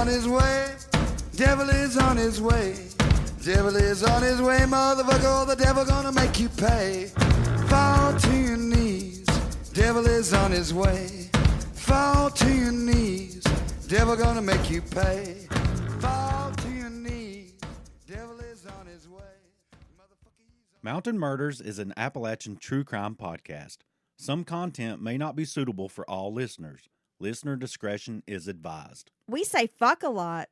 on his way. Devil is on his way. Devil is on his way, motherfucker. The devil gonna make you pay. Fall to your knees. Devil is on his way. Fall to your knees. Devil gonna make you pay. Fall to your knees. Devil is on his way. Mountain Murders is an Appalachian true crime podcast. Some content may not be suitable for all listeners. Listener discretion is advised. We say fuck a lot.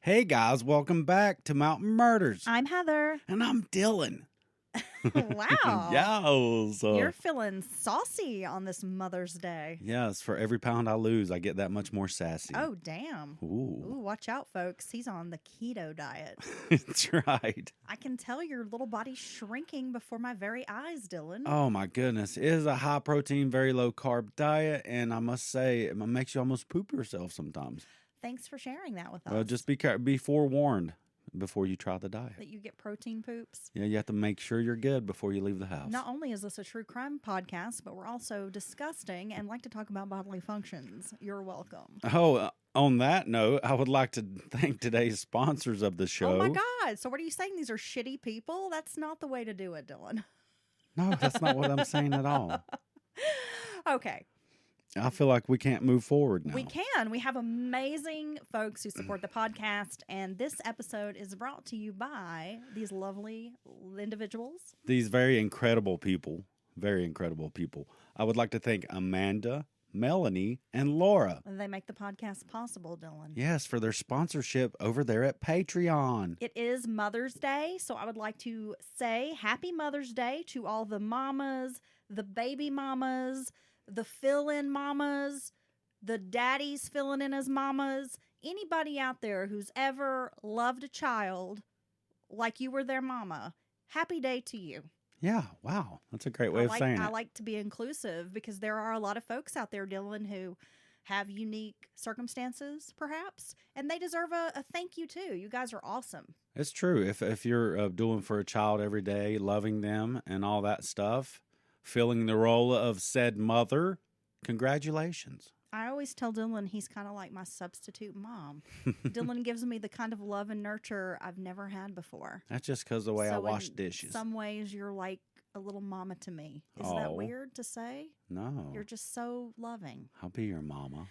Hey guys, welcome back to Mountain Murders. I'm Heather. And I'm Dylan. Wow. Yes. You're feeling saucy on this Mother's Day. Yes, for every pound I lose, I get that much more sassy. Oh, damn. Ooh. Ooh, watch out, folks. He's on the keto diet. That's right. I can tell your little body's shrinking before my very eyes, Dylan. Oh my goodness. It is a high protein, very low carb diet, and I must say, it makes you almost poop yourself sometimes. Thanks for sharing that with us. Well, just be forewarned before you try the diet. That you get protein poops. Yeah, you have to make sure you're good before you leave the house. Not only is this a true crime podcast, but we're also disgusting and like to talk about bodily functions. You're welcome. Oh, on that note, I would like to thank today's sponsors of the show. Oh my God. So what are you saying? These are shitty people? That's not the way to do it, Dylan. No, that's not what I'm saying at all. Okay. I feel like we can't move forward now. We can. We have amazing folks who support the podcast, and this episode is brought to you by these lovely individuals. These very incredible people. I would like to thank Amanda, Melanie, and Laura. They make the podcast possible, Dylan. Yes, for their sponsorship over there at Patreon. It is Mother's Day, so I would like to say Happy Mother's Day to all the mamas, the baby mamas, the fill-in mamas, the daddies filling in as mamas, anybody out there who's ever loved a child like you were their mama. Happy day to you. Yeah, wow. That's a great way of saying it. I like to be inclusive because there are a lot of folks out there, Dylan, who have unique circumstances, perhaps, and they deserve a thank you, too. You guys are awesome. It's true. If you're doing for a child every day, loving them and all that stuff, filling the role of said mother, congratulations. I always tell Dylan he's kind of like my substitute mom. Dylan gives me the kind of love and nurture I've never had before. That's just because of the way I wash dishes. In some ways, you're like a little mama to me. Is that weird to say? No. You're just so loving. I'll be your mama.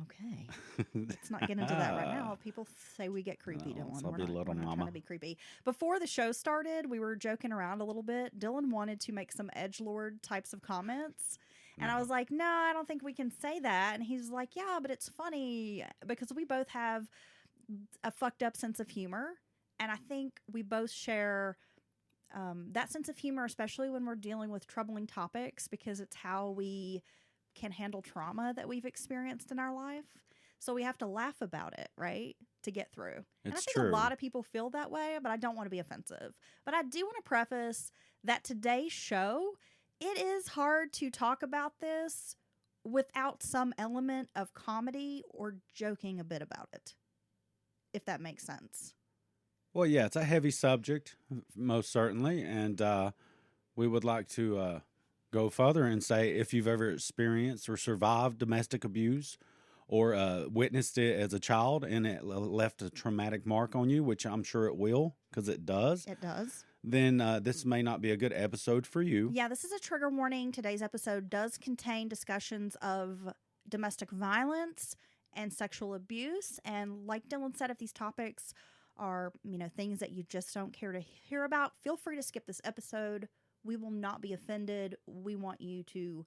Okay. Let's not get into that right now. People say we get creepy, Dylan. So we're not trying to be creepy. Before the show started, we were joking around a little bit. Dylan wanted to make some edgelord types of comments. And I was like, no, I don't think we can say that. And he's like, yeah, but it's funny because we both have a fucked up sense of humor. And I think we both share that sense of humor, especially when we're dealing with troubling topics, because it's how we can handle trauma that we've experienced in our life. So we have to laugh about it, right? To get through. And I think a lot of people feel that way, but I don't want to be offensive. But I do want to preface that today's show, it is hard to talk about this without some element of comedy or joking a bit about it, if that makes sense. Well, yeah, it's a heavy subject, most certainly. And we would like to go further and say if you've ever experienced or survived domestic abuse or witnessed it as a child and it left a traumatic mark on you, which I'm sure it will because it does. It does. Then this may not be a good episode for you. Yeah, this is a trigger warning. Today's episode does contain discussions of domestic violence and sexual abuse. And like Dylan said, if these topics are, things that you just don't care to hear about, feel free to skip this episode. We will not be offended. We want you to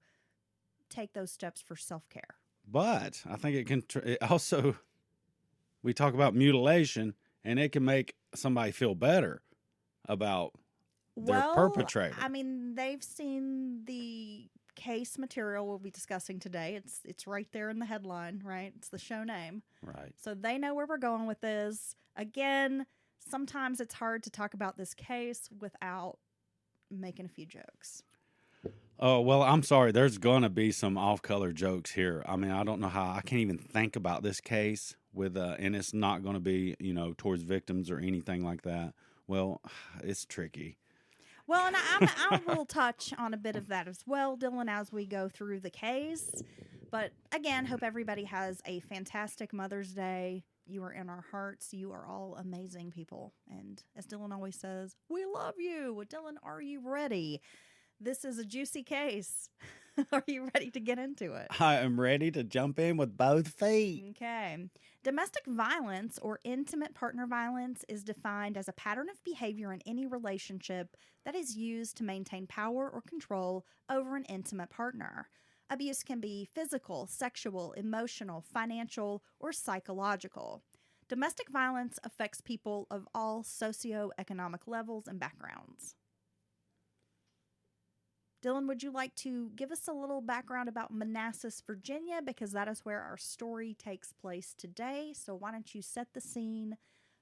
take those steps for self-care. But I think it also, we talk about mutilation, and it can make somebody feel better about their perpetrator. I mean, they've seen the case material we'll be discussing today. It's right there in the headline, right? It's the show name. Right. So they know where we're going with this. Again, sometimes it's hard to talk about this case without making a few jokes. Oh, well, I'm sorry. There's going to be some off-color jokes here. I mean, I don't know how. I can't even think about this case and it's not going to be, towards victims or anything like that. Well, it's tricky. Well, and I will touch on a bit of that as well, Dylan, as we go through the case. But again, hope everybody has a fantastic Mother's Day. You are in our hearts. You are all amazing people. And as Dylan always says, we love you. Dylan, are you ready? This is a juicy case. Are you ready to get into it? I am ready to jump in with both feet. Okay. Domestic violence or intimate partner violence is defined as a pattern of behavior in any relationship that is used to maintain power or control over an intimate partner. Abuse can be physical, sexual, emotional, financial, or psychological. Domestic violence affects people of all socioeconomic levels and backgrounds. Dylan, would you like to give us a little background about Manassas, Virginia? Because that is where our story takes place today. So why don't you set the scene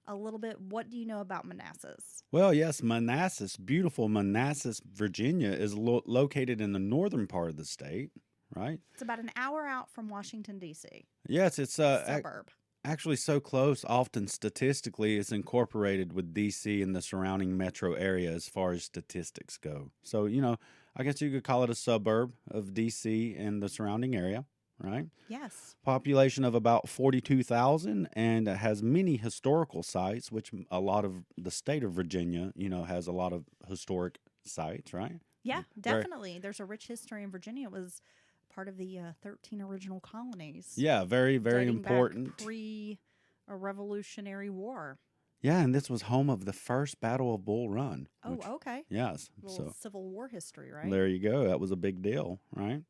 a little bit? What do you know about Manassas? Well, yes, Manassas, beautiful Manassas, Virginia, is located in the northern part of the state, right? It's about an hour out from Washington, D.C. Yes, it's Suburb. actually so close. Often statistically, it's incorporated with D.C. and the surrounding metro area as far as statistics go. So, I guess you could call it a suburb of D.C. and the surrounding area, right? Yes. Population of about 42,000, and it has many historical sites, which a lot of the state of Virginia, has a lot of historic sites, right? Yeah, Very- definitely. There's a rich history in Virginia. It was part of the 13 original colonies. Yeah, very, very dating back important. pre a Revolutionary War. Yeah, and this was home of the first Battle of Bull Run. Oh, which- okay. Yes. Little So Civil War history, right? there you go. That was a big deal, right?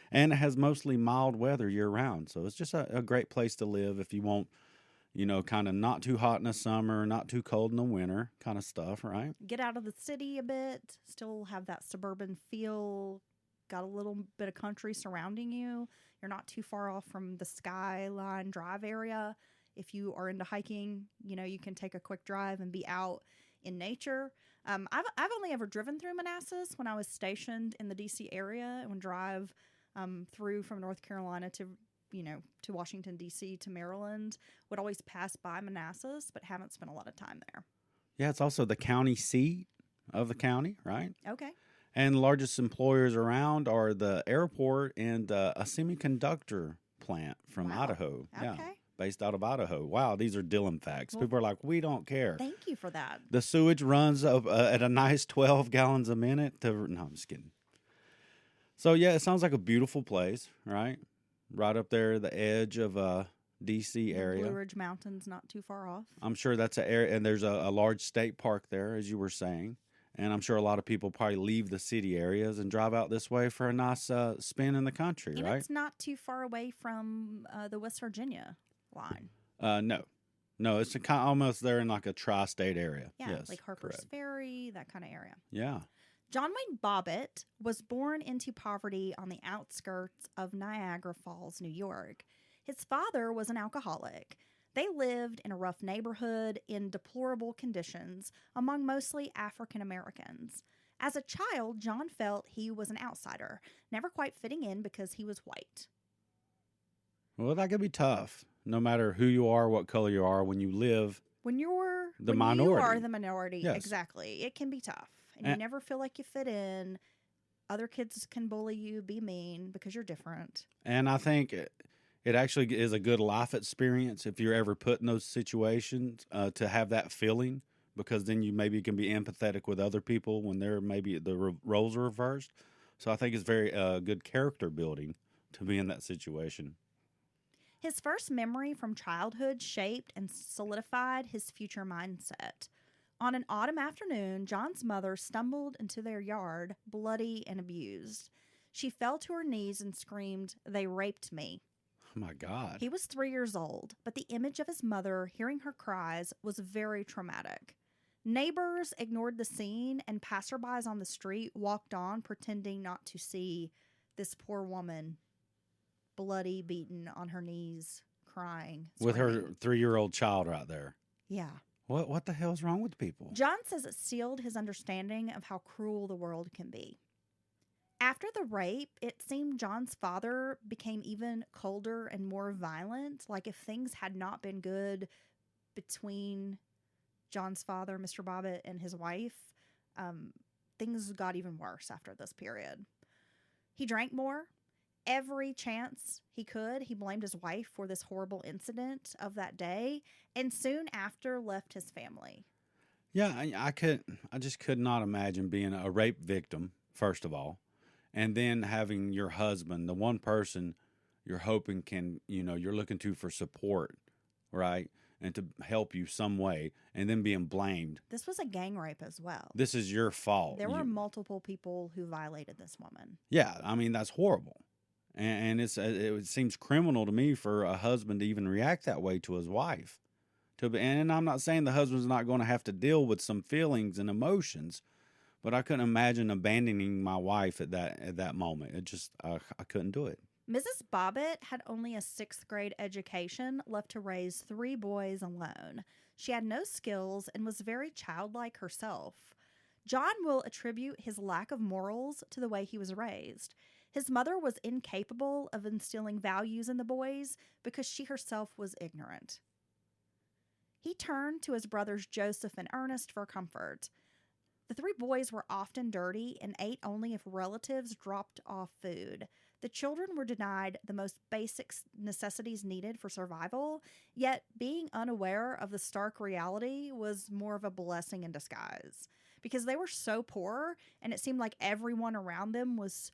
And it has mostly mild weather year round. So it's just a great place to live if you want, kind of not too hot in the summer, not too cold in the winter kind of stuff, right? Get out of the city a bit, still have that suburban feel, got a little bit of country surrounding you. You're not too far off from the Skyline Drive area. If you are into hiking, you can take a quick drive and be out in nature. I've only ever driven through Manassas when I was stationed in the D.C. area and would drive through from North Carolina to Washington, D.C. to Maryland. Would always pass by Manassas, but haven't spent a lot of time there. Yeah, it's also the county seat of the county, right? Okay. And the largest employers around are the airport and a semiconductor plant from Wow. Idaho. Yeah, Okay. based out of Idaho. Wow, these are Dylan facts. Well, People are like, we don't care. Thank you for that. The sewage runs at a nice 12 gallons a minute. No, I'm just kidding. So, yeah, it sounds like a beautiful place, right? Right up there, the edge of D.C. The area. Blue Ridge Mountains, not too far off. I'm sure that's an area, and there's a large state park there, as you were saying. And I'm sure a lot of people probably leave the city areas and drive out this way for a nice spin in the country, And right? it's not too far away from the West Virginia line. No, it's almost there in like a tri-state area. Yeah, Yes, like Harper's correct. Ferry, that kind of area. Yeah. John Wayne Bobbitt was born into poverty on the outskirts of Niagara Falls, New York. His father was an alcoholic. They lived in a rough neighborhood in deplorable conditions among mostly African Americans. As a child, John felt he was an outsider, never quite fitting in because he was white. Well, that could be tough, no matter who you are, what color you are, when you live. When you're The when you are minority. the minority, Yes. exactly, it can be tough, and you And- never feel like you fit in. Other kids can bully you, be mean because you're different. And I think it actually is a good life experience if you're ever put in those situations to have that feeling, because then you maybe can be empathetic with other people when they're maybe roles are reversed. So I think it's very good character building to be in that situation. His first memory from childhood shaped and solidified his future mindset. On an autumn afternoon, John's mother stumbled into their yard, bloody and abused. She fell to her knees and screamed, "They raped me." Oh my God. He was 3 years old, but the image of his mother hearing her cries was very traumatic. Neighbors ignored the scene, and passerbys on the street walked on, pretending not to see this poor woman, bloody, beaten, on her knees, crying. With her screaming. 3-year-old child right there. Yeah. What the hell's wrong with people? John says it sealed his understanding of how cruel the world can be. After the rape, it seemed John's father became even colder and more violent. Like if things had not been good between John's father, Mr. Bobbitt, and his wife, things got even worse after this period. He drank more every chance he could, he blamed his wife for this horrible incident of that day, and soon after left his family. Yeah, I just could not imagine being a rape victim, first of all, and then having your husband, the one person you're hoping can, you're looking to for support, right? And to help you some way, and then being blamed. This was a gang rape as well. This is your fault. There were multiple people who violated this woman. Yeah, I mean, that's horrible. And it seems criminal to me for a husband to even react that way to his wife. And I'm not saying the husband's not going to have to deal with some feelings and emotions, but I couldn't imagine abandoning my wife at that moment. It just I couldn't do it. Mrs. Bobbitt had only a 6th grade education, left to raise 3 boys alone. She had no skills and was very childlike herself. John will attribute his lack of morals to the way he was raised. His mother was incapable of instilling values in the boys because she herself was ignorant. He turned to his brothers Joseph and Ernest for comfort. The 3 boys were often dirty and ate only if relatives dropped off food. The children were denied the most basic necessities needed for survival, yet being unaware of the stark reality was more of a blessing in disguise. Because they were so poor, and it seemed like everyone around them was...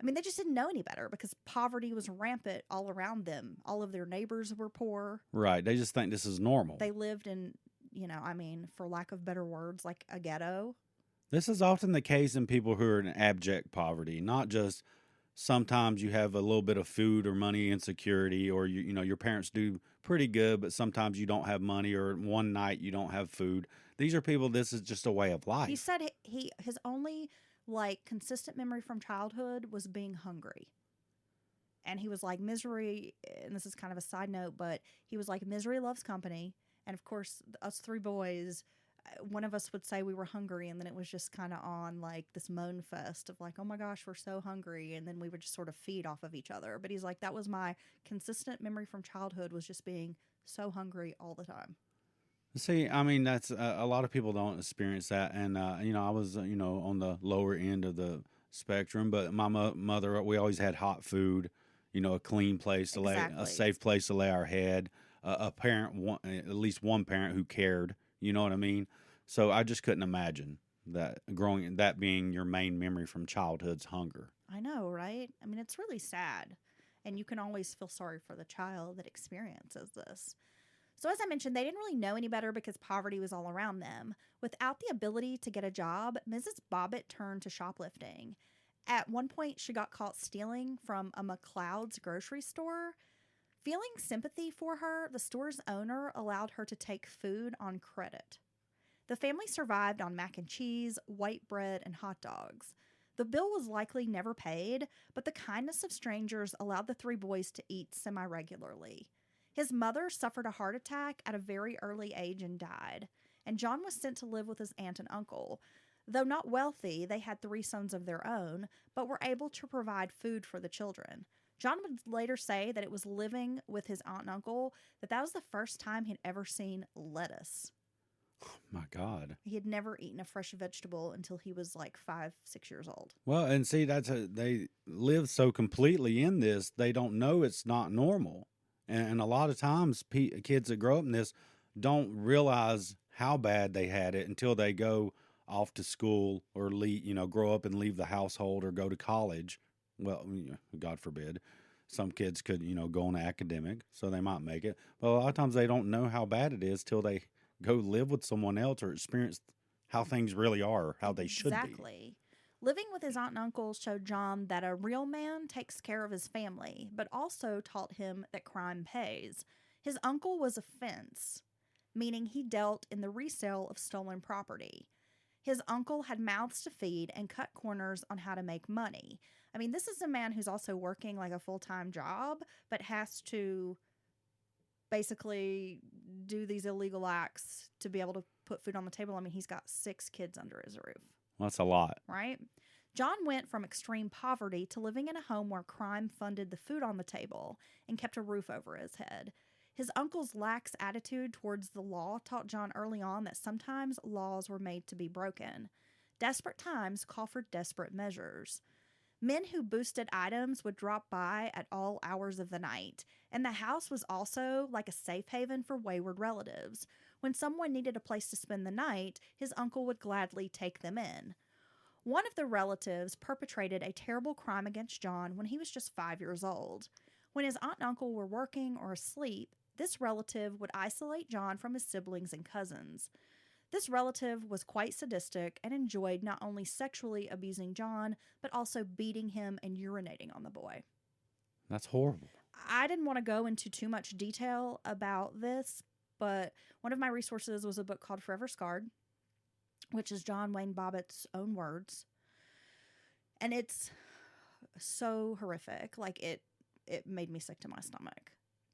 they just didn't know any better because poverty was rampant all around them. All of their neighbors were poor. Right. They just think this is normal. They lived in, for lack of better words, like a ghetto. This is often the case in people who are in abject poverty, not just sometimes you have a little bit of food or money insecurity, or your parents do pretty good, but sometimes you don't have money, or one night you don't have food. These are people, this is just a way of life. He said his only consistent memory from childhood was being hungry. And he was like, misery, and this is kind of a side note, but he was like, misery loves company. And of course, us 3 boys, one of us would say we were hungry, and then it was just kind of on like this moan fest of like, oh my gosh, we're so hungry. And then we would just sort of feed off of each other. But he's like, that was my consistent memory from childhood, was just being so hungry all the time. See, that's a lot of people don't experience that. And, I was, on the lower end of the spectrum, but my mother, we always had hot food, a clean place to lay, a safe place to lay our head, a parent, at least one parent who cared, you know what I mean? So I just couldn't imagine that being your main memory from childhood's hunger. I know, right? It's really sad. And you can always feel sorry for the child that experiences this. So as I mentioned, they didn't really know any better because poverty was all around them. Without the ability to get a job, Mrs. Bobbitt turned to shoplifting. At one point, she got caught stealing from a McLeod's grocery store. Feeling sympathy for her, the store's owner allowed her to take food on credit. The family survived on mac and cheese, white bread, and hot dogs. The bill was likely never paid, but the kindness of strangers allowed the 3 boys to eat semi-regularly. His mother suffered a heart attack at a very early age and died, and John was sent to live with his aunt and uncle. Though not wealthy, they had 3 sons of their own, but were able to provide food for the children. John would later say that it was living with his aunt and uncle that was the first time he'd ever seen lettuce. Oh, my God. He had never eaten a fresh vegetable until he was like 5, 6 years old. Well, and see, they live so completely in this, they don't know it's not normal. And a lot of times, kids that grow up in this don't realize how bad they had it until they go off to school or grow up and leave the household or go to college. Well, God forbid. Some kids could, go on academic, so they might make it. But a lot of times they don't know how bad it is till they go live with someone else or experience how things really are, how they should be. Exactly. Living with his aunt and uncle showed John that a real man takes care of his family, but also taught him that crime pays. His uncle was a fence, meaning he dealt in the resale of stolen property. His uncle had mouths to feed and cut corners on how to make money. This is a man who's also working like a full-time job, but has to basically do these illegal acts to be able to put food on the table. He's got 6 kids under his roof. Well, that's a lot. Right? John went from extreme poverty to living in a home where crime funded the food on the table and kept a roof over his head. His uncle's lax attitude towards the law taught John early on that sometimes laws were made to be broken. Desperate times call for desperate measures. Men who boosted items would drop by at all hours of the night, and the house was also like a safe haven for wayward relatives. When someone needed a place to spend the night, his uncle would gladly take them in. One of the relatives perpetrated a terrible crime against John when he was just 5 years old. When his aunt and uncle were working or asleep, this relative would isolate John from his siblings and cousins. This relative was quite sadistic and enjoyed not only sexually abusing John, but also beating him and urinating on the boy. That's horrible. I didn't want to go into too much detail about this, but one of my resources was a book called Forever Scarred, which is John Wayne Bobbitt's own words. And it's so horrific. Like, it made me sick to my stomach,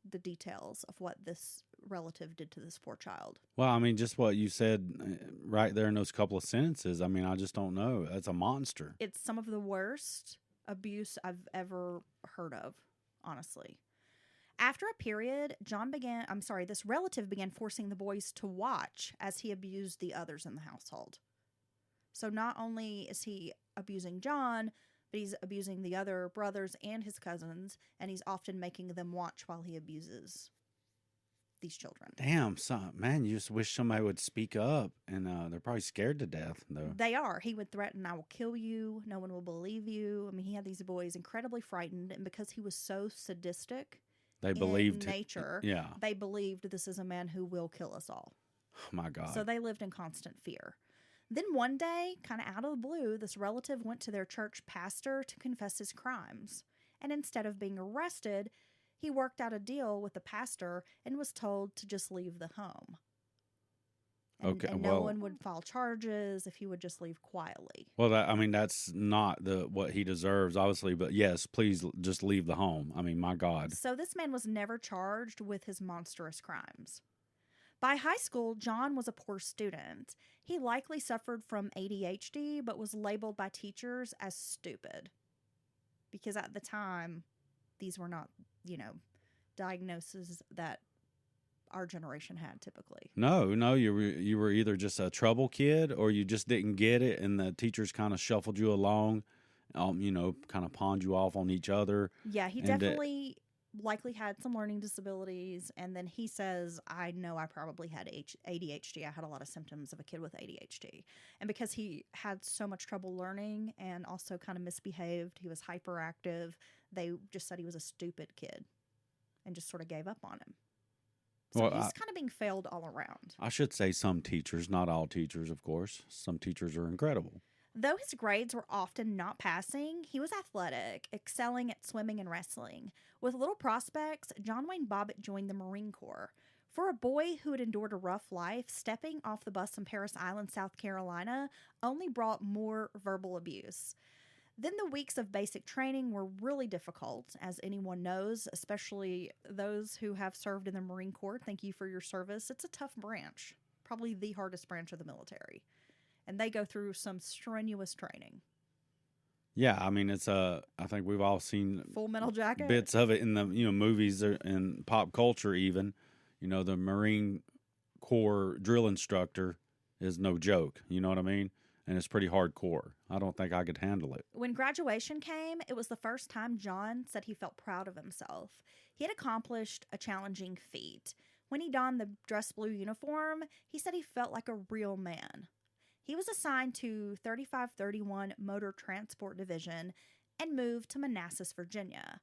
the details of what this relative did to this poor child. Well, I mean, just what you said right there in those couple of sentences. I mean, I just don't know. That's a monster. It's some of the worst abuse I've ever heard of, honestly. After a period, this relative began forcing the boys to watch as he abused the others in the household. So not only is he abusing John, but he's abusing the other brothers and his cousins, and he's often making them watch while he abuses these children. Damn, son, man, you just wish somebody would speak up, and they're probably scared to death, though. They are. He would threaten, "I will kill you. No one will believe you." I mean, he had these boys incredibly frightened, and because he was so sadistic They believed nature, yeah. they believed this is a man who will kill us all. Oh, my God. So they lived in constant fear. Then one day, kind of out of the blue, this relative went to their church pastor to confess his crimes. And instead of being arrested, he worked out a deal with the pastor and was told to just leave the home. And no one would file charges if he would just leave quietly. Well, that's not what he deserves, obviously. But yes, please just leave the home. I mean, my God. So this man was never charged with his monstrous crimes. By high school, John was a poor student. He likely suffered from ADHD, but was labeled by teachers as stupid. Because at the time, these were not, diagnoses that our generation had typically. No, you were either just a trouble kid or you just didn't get it, and the teachers kind of shuffled you along, kind of pawned you off on each other. Yeah, he definitely likely had some learning disabilities, and then he says, I know I probably had ADHD. I had a lot of symptoms of a kid with ADHD. And because he had so much trouble learning and also kind of misbehaved, he was hyperactive, they just said he was a stupid kid and just sort of gave up on him. So he's kind of being failed all around. I should say some teachers, not all teachers, of course. Some teachers are incredible. Though his grades were often not passing, he was athletic, excelling at swimming and wrestling. With little prospects, John Wayne Bobbitt joined the Marine Corps. For a boy who had endured a rough life, stepping off the bus in Parris Island, South Carolina, only brought more verbal abuse. Then the weeks of basic training were really difficult, as anyone knows, especially those who have served in the Marine Corps. Thank you for your service. It's a tough branch, probably the hardest branch of the military. And they go through some strenuous training. Yeah, I mean, I think we've all seen Full Metal Jacket, bits of it in the movies and pop culture even. The Marine Corps drill instructor is no joke. You know what I mean? And it's pretty hardcore. I don't think I could handle it. When graduation came, it was the first time John said he felt proud of himself. He had accomplished a challenging feat. When he donned the dress blue uniform, he said he felt like a real man. He was assigned to 3531 Motor Transport Division and moved to Manassas, Virginia.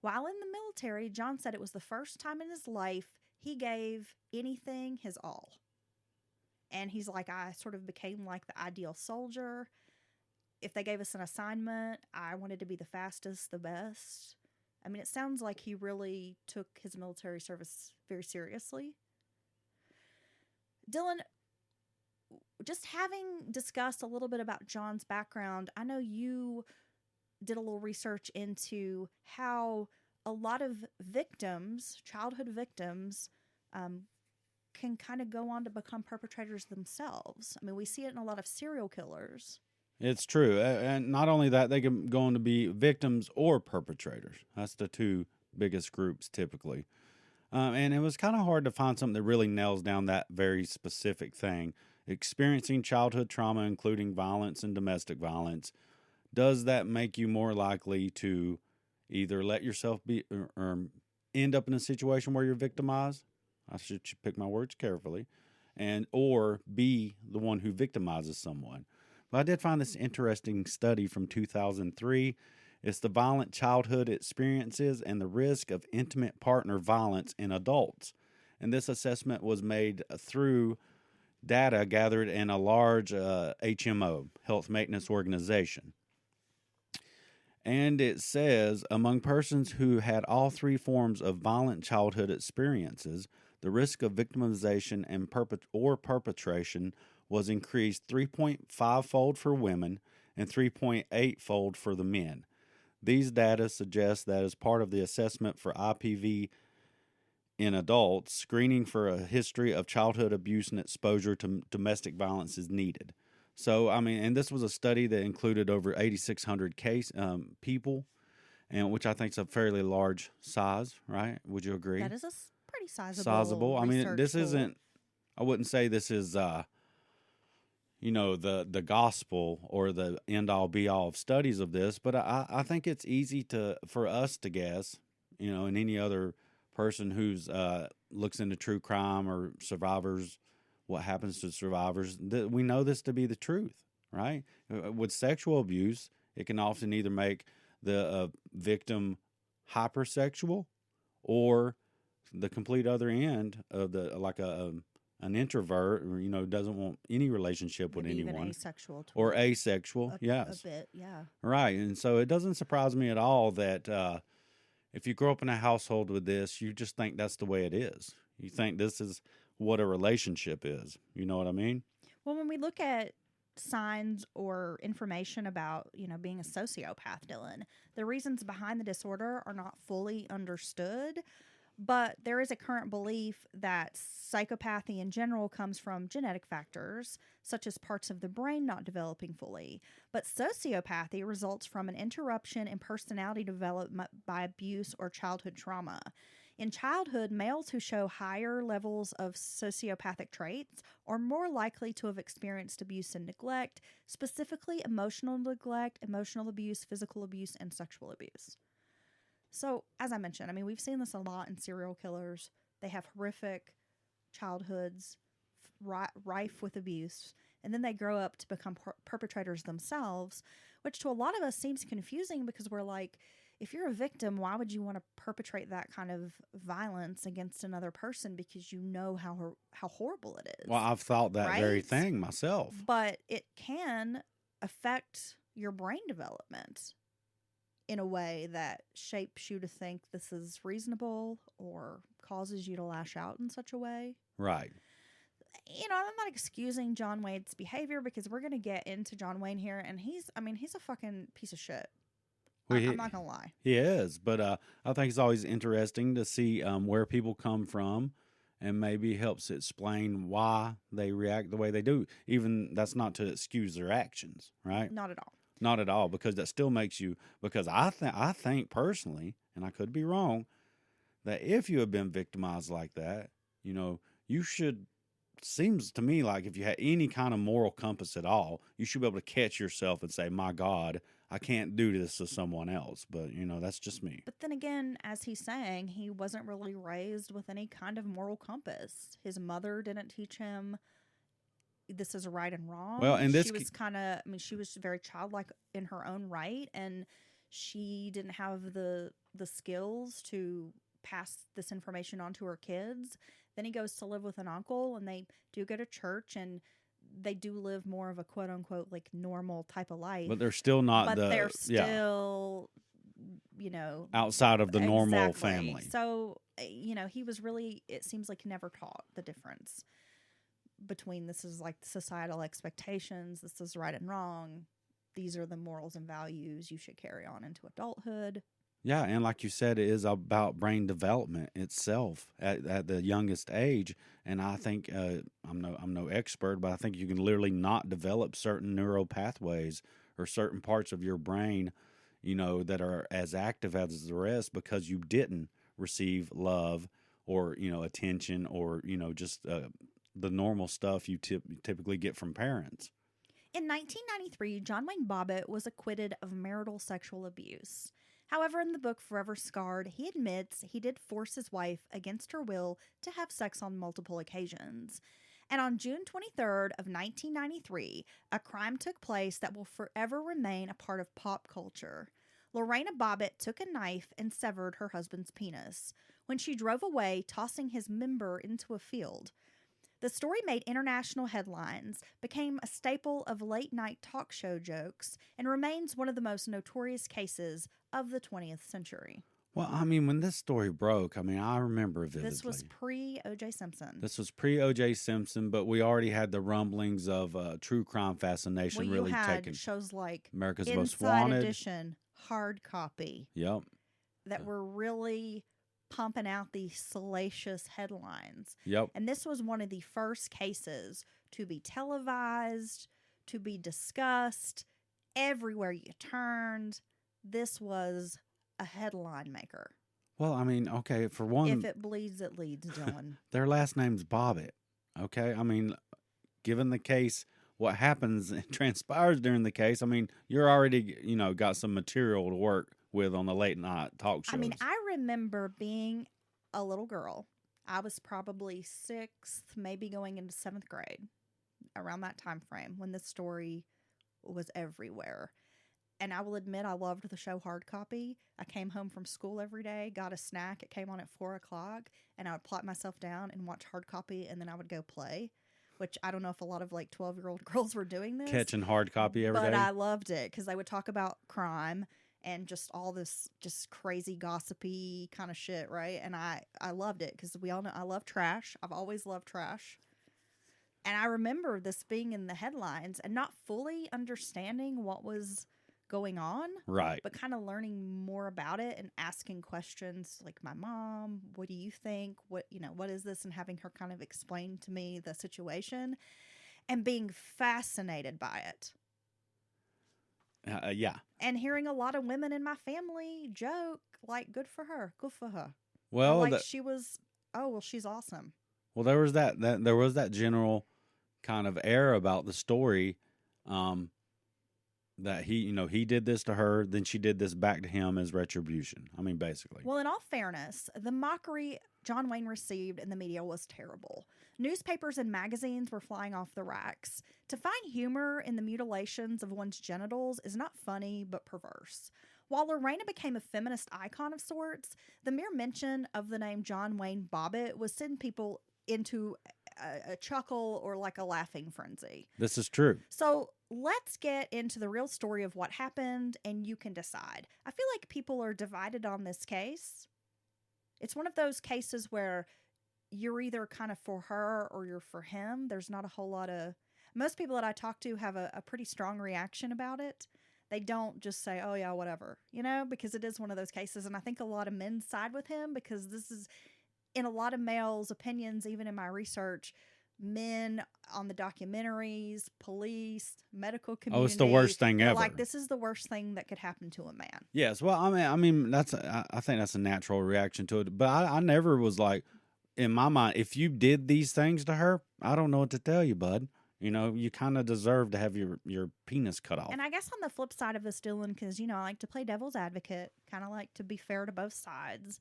While in the military, John said it was the first time in his life he gave anything his all. And he's like, I sort of became like the ideal soldier. If they gave us an assignment, I wanted to be the fastest, the best. I mean, it sounds like he really took his military service very seriously. Dylan, just having discussed a little bit about John's background, I know you did a little research into how a lot of victims, childhood victims, can kind of go on to become perpetrators themselves. I mean, we see it in a lot of serial killers. It's true. And not only that, they can go on to be victims or perpetrators. That's the two biggest groups typically. And it was kind of hard to find something that really nails down that very specific thing. Experiencing childhood trauma, including violence and domestic violence, does that make you more likely to either let yourself be or end up in a situation where you're victimized? I should pick my words carefully, and or be the one who victimizes someone. But I did find this interesting study from 2003. It's the violent childhood experiences and the risk of intimate partner violence in adults. And this assessment was made through data gathered in a large HMO, health maintenance organization. And it says among persons who had all three forms of violent childhood experiences, the risk of victimization and perpetration was increased 3.5-fold for women and 3.8-fold for the men. These data suggest that as part of the assessment for IPV in adults, screening for a history of childhood abuse and exposure to domestic violence is needed. So, I mean, and this was a study that included over 8,600 people, and which I think is a fairly large size, right? Would you agree? That is a pretty sizable. Sizable. I mean, this tool. isn't. I wouldn't say this is, the gospel or the end all be all of studies of this, but I think it's easy for us to guess, and any other person who's looks into true crime or survivors, what happens to survivors, that we know this to be the truth, right? With sexual abuse, it can often either make the victim hypersexual or the complete other end of an introvert, or, doesn't want any relationship with Maybe anyone. Even asexual. Or asexual, yes. A bit, yeah. Right. And so it doesn't surprise me at all that if you grow up in a household with this, you just think that's the way it is. You think this is what a relationship is. You know what I mean? Well, when we look at signs or information about, being a sociopath, Dylan, the reasons behind the disorder are not fully understood. But there is a current belief that psychopathy in general comes from genetic factors, such as parts of the brain not developing fully. But sociopathy results from an interruption in personality development by abuse or childhood trauma. In childhood, males who show higher levels of sociopathic traits are more likely to have experienced abuse and neglect, specifically emotional neglect, emotional abuse, physical abuse, and sexual abuse. So, as I mentioned, we've seen this a lot in serial killers. They have horrific childhoods, rife with abuse, and then they grow up to become perpetrators themselves, which to a lot of us seems confusing because we're like, if you're a victim, why would you want to perpetrate that kind of violence against another person because you know how horrible it is? Well, I've thought that very thing myself. But it can affect your brain development in a way that shapes you to think this is reasonable or causes you to lash out in such a way. Right. I'm not excusing John Wayne's behavior because we're going to get into John Wayne here, and he's a fucking piece of shit. Well, I'm not going to lie. He is, but I think it's always interesting to see where people come from, and maybe helps explain why they react the way they do. Even that's not to excuse their actions, right? Not at all. Not at all, because that still makes you, because I think personally, and I could be wrong, that if you have been victimized like that, you should, seems to me like if you had any kind of moral compass at all, you should be able to catch yourself and say, my God, I can't do this to someone else. But, that's just me. But then again, as he's saying, he wasn't really raised with any kind of moral compass. His mother didn't teach him this is right and wrong. Well, and she was kind of, she was very childlike in her own right, and she didn't have the skills to pass this information on to her kids. Then he goes to live with an uncle, and they do go to church, and they do live more of a quote unquote like normal type of life. But they're still not but they're still, outside of the normal family. So, he was really, it seems like he never taught the difference between this is like societal expectations, this is right and wrong, these are the morals and values you should carry on into adulthood. Yeah, and like you said, it is about brain development itself at the youngest age. And I think I'm no expert, but I think you can literally not develop certain neural pathways or certain parts of your brain, that are as active as the rest because you didn't receive love or attention or just the normal stuff you typically get from parents. In 1993, John Wayne Bobbitt was acquitted of marital sexual abuse. However, in the book Forever Scarred, he admits he did force his wife against her will to have sex on multiple occasions. And on June 23rd of 1993, a crime took place that will forever remain a part of pop culture. Lorena Bobbitt took a knife and severed her husband's penis when she drove away, tossing his member into a field. The story made international headlines, became a staple of late-night talk show jokes, and remains one of the most notorious cases of the 20th century. Well, I mean, when this story broke, I mean, I remember vividly. This was pre-O.J. Simpson. This was pre-O.J. Simpson, but we already had the rumblings of true crime fascination Well, really you had taking shows like America's Most Inside Wanted. Edition, Hard Copy, Yep. that were really pumping out these salacious headlines. Yep. And this was one of the first cases to be televised, to be discussed everywhere you turned. This was a headline maker. Well, I mean, okay, for one, If it bleeds, it leads, Dylan. their last name's Bobbitt. Okay, I mean, given the case, what happens and transpires during the case, I mean, you're already, got some material to work with on the late night talk shows. I mean, I remember being a little girl. I was probably 6th, maybe going into 7th grade, around that time frame when this story was everywhere. And I will admit, I loved the show Hard Copy. I came home from school every day, got a snack. It came on at 4 o'clock, and I would plop myself down and watch Hard Copy, and then I would go play, which I don't know if a lot of 12-year-old girls were doing this. Catching Hard Copy every day. But I loved it because they would talk about crime and just all this just crazy gossipy kind of shit, right? And I loved it because we all know I love trash. I've always loved trash. And I remember this being in the headlines and not fully understanding what was going on. Right. But kind of learning more about it and asking questions like my mom, what do you think? What is this? And having her kind of explain to me the situation and being fascinated by it. Yeah. And hearing a lot of women in my family joke, like, good for her. Well, Like she was, she's awesome. Well, there was that general kind of air about the story, that he did this to her, then she did this back to him as retribution. I mean, basically. Well, in all fairness, the mockery John Wayne received in the media was terrible. Newspapers and magazines were flying off the racks. To find humor in the mutilations of one's genitals is not funny, but perverse. While Lorena became a feminist icon of sorts, the mere mention of the name John Wayne Bobbitt would send people into a chuckle or like a laughing frenzy. This is true. So let's get into the real story of what happened, and you can decide. I feel like people are divided on this case. It's one of those cases where you're either kind of for her or you're for him. There's not a whole lot of... Most people that I talk to have a pretty strong reaction about it. They don't just say, oh yeah, whatever, because it is one of those cases. And I think a lot of men side with him because this is, in a lot of males' opinions, even in my research, men on the documentaries, police, medical community. Oh, it's the worst thing ever. Like, this is the worst thing that could happen to a man. Yes. Well, I mean, I think that's a natural reaction to it. But I never was like, in my mind, if you did these things to her, I don't know what to tell you, bud. You kind of deserve to have your penis cut off. And I guess on the flip side of this, Dylan, because, I like to play devil's advocate, kind of like to be fair to both sides.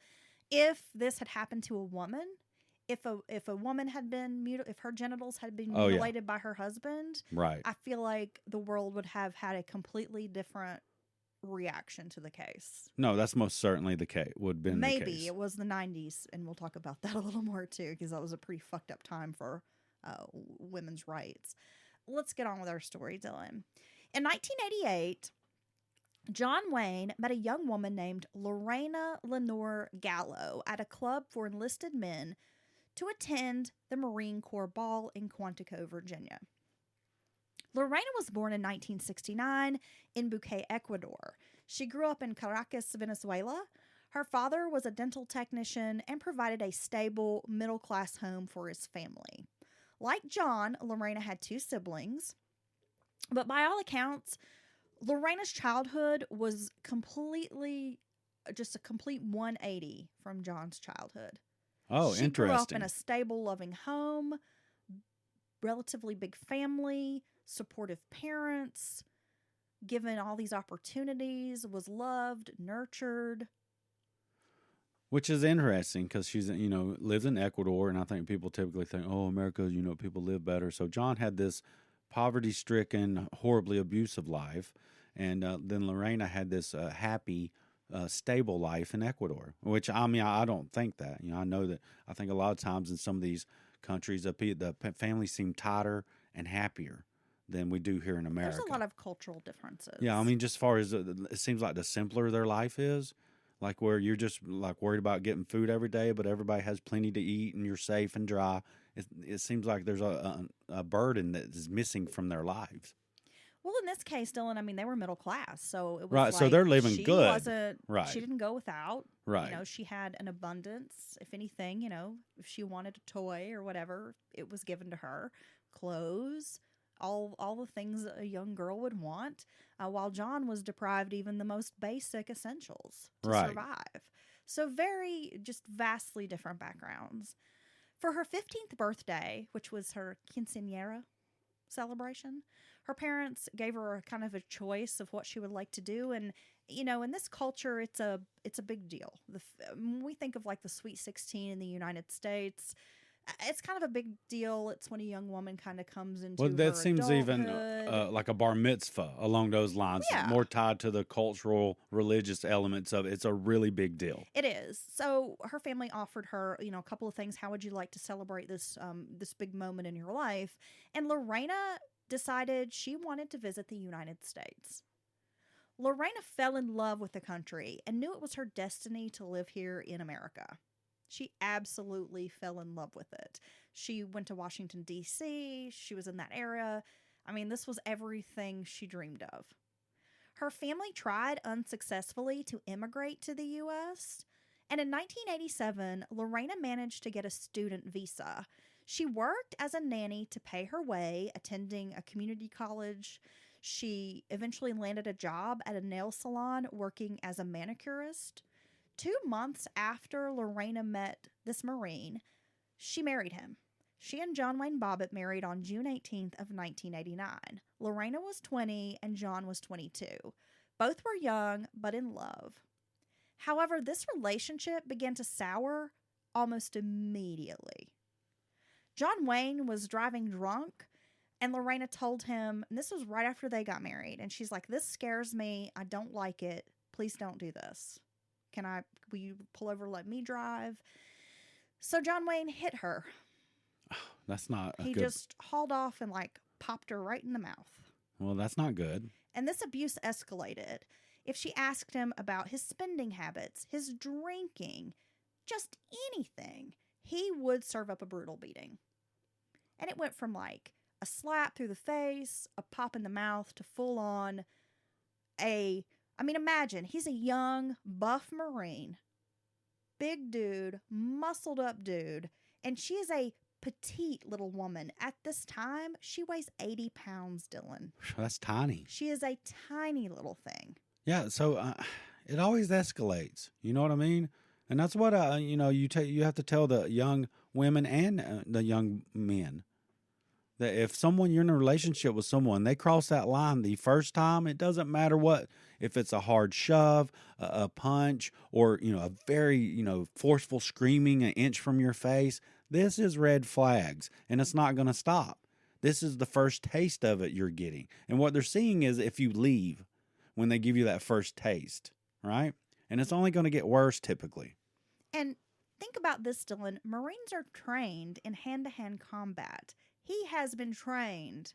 If this had happened to a woman, if a woman had been if her genitals had been mutilated by her husband, right, I feel like the world would have had a completely different reaction to the case. No, that's most certainly the case. Would have been the case. Maybe it was the 90s, and we'll talk about that a little more too, because that was a pretty fucked up time for women's rights. Let's get on with our story, Dylan. In 1988, John Wayne met a young woman named Lorena Lenore Gallo at a club for enlisted men to attend the Marine Corps Ball in Quantico, Virginia. Lorena was born in 1969 in Buque, Ecuador. She grew up in Caracas, Venezuela. Her father was a dental technician and provided a stable, middle-class home for his family. Like John, Lorena had 2 siblings, but by all accounts, Lorena's childhood was just a complete 180 from John's childhood. Oh, she interesting. Grew up in a stable, loving home, relatively big family, supportive parents, given all these opportunities, was loved, nurtured. Which is interesting because she's, lives in Ecuador. And I think people typically think, oh, America, people live better. So John had this poverty-stricken, horribly abusive life. And then Lorena had this happy, stable life in Ecuador, which, I don't think that. I know that I think a lot of times in some of these countries, the families seem tighter and happier than we do here in America. There's a lot of cultural differences. Yeah, just as far as it seems like the simpler their life is, like where you're just like worried about getting food every day, but everybody has plenty to eat and you're safe and dry. It seems like there's a burden that is missing from their lives. Well, in this case, Dylan, they were middle class, so it was right. So they're living good. Right. She didn't go without. Right. She had an abundance. If anything, if she wanted a toy or whatever, it was given to her. Clothes, all the things a young girl would want, while John was deprived even the most basic essentials to survive. So just vastly different backgrounds. For her 15th birthday, which was her quinceañera celebration, her parents gave her a kind of a choice of what she would like to do. And, in this culture, it's a big deal. When we think of like the Sweet 16 in the United States, it's kind of a big deal. It's when a young woman kind of comes into well, that her seems adulthood. even like a bar mitzvah along those lines, more tied to the cultural, religious elements of it. It's a really big deal. It is. So her family offered her, a couple of things. How would you like to celebrate this big moment in your life? And Lorena decided she wanted to visit the United States. Lorena fell in love with the country and knew it was her destiny to live here in America. She absolutely fell in love with it. She went to Washington, D.C. She was in that era. This was everything she dreamed of. Her family tried unsuccessfully to immigrate to the U.S., and in 1987, Lorena managed to get a student visa. She worked as a nanny to pay her way, attending a community college. She eventually landed a job at a nail salon working as a manicurist. 2 months after Lorena met this Marine, she married him. She and John Wayne Bobbitt married on June 18th of 1989. Lorena was 20 and John was 22. Both were young, but in love. However, this relationship began to sour almost immediately. John Wayne was driving drunk, and Lorena told him, and this was right after they got married, and she's like, "This scares me. I don't like it. Please don't do this. Will you pull over and let me drive?" So John Wayne hit her. That's not He just hauled off and popped her right in the mouth. Well, that's not good. And this abuse escalated. If she asked him about his spending habits, his drinking, just anything, he would serve up a brutal beating. And it went from a slap through the face, a pop in the mouth, to full on imagine, he's a young, buff Marine, big dude, muscled up dude, and she is a petite little woman. At this time, she weighs 80 pounds, Dylan. That's tiny. She is a tiny little thing. Yeah, so it always escalates. You know what I mean? And that's what, you have to tell the young women and the young men that if you're in a relationship with someone, they cross that line the first time, it doesn't matter what, if it's a hard shove, a punch, or, a very, forceful screaming an inch from your face, this is red flags, and it's not going to stop. This is the first taste of it you're getting. And what they're seeing is if you leave when they give you that first taste, right? And it's only going to get worse typically. And think about this, Dylan. Marines are trained in hand-to-hand combat. He has been trained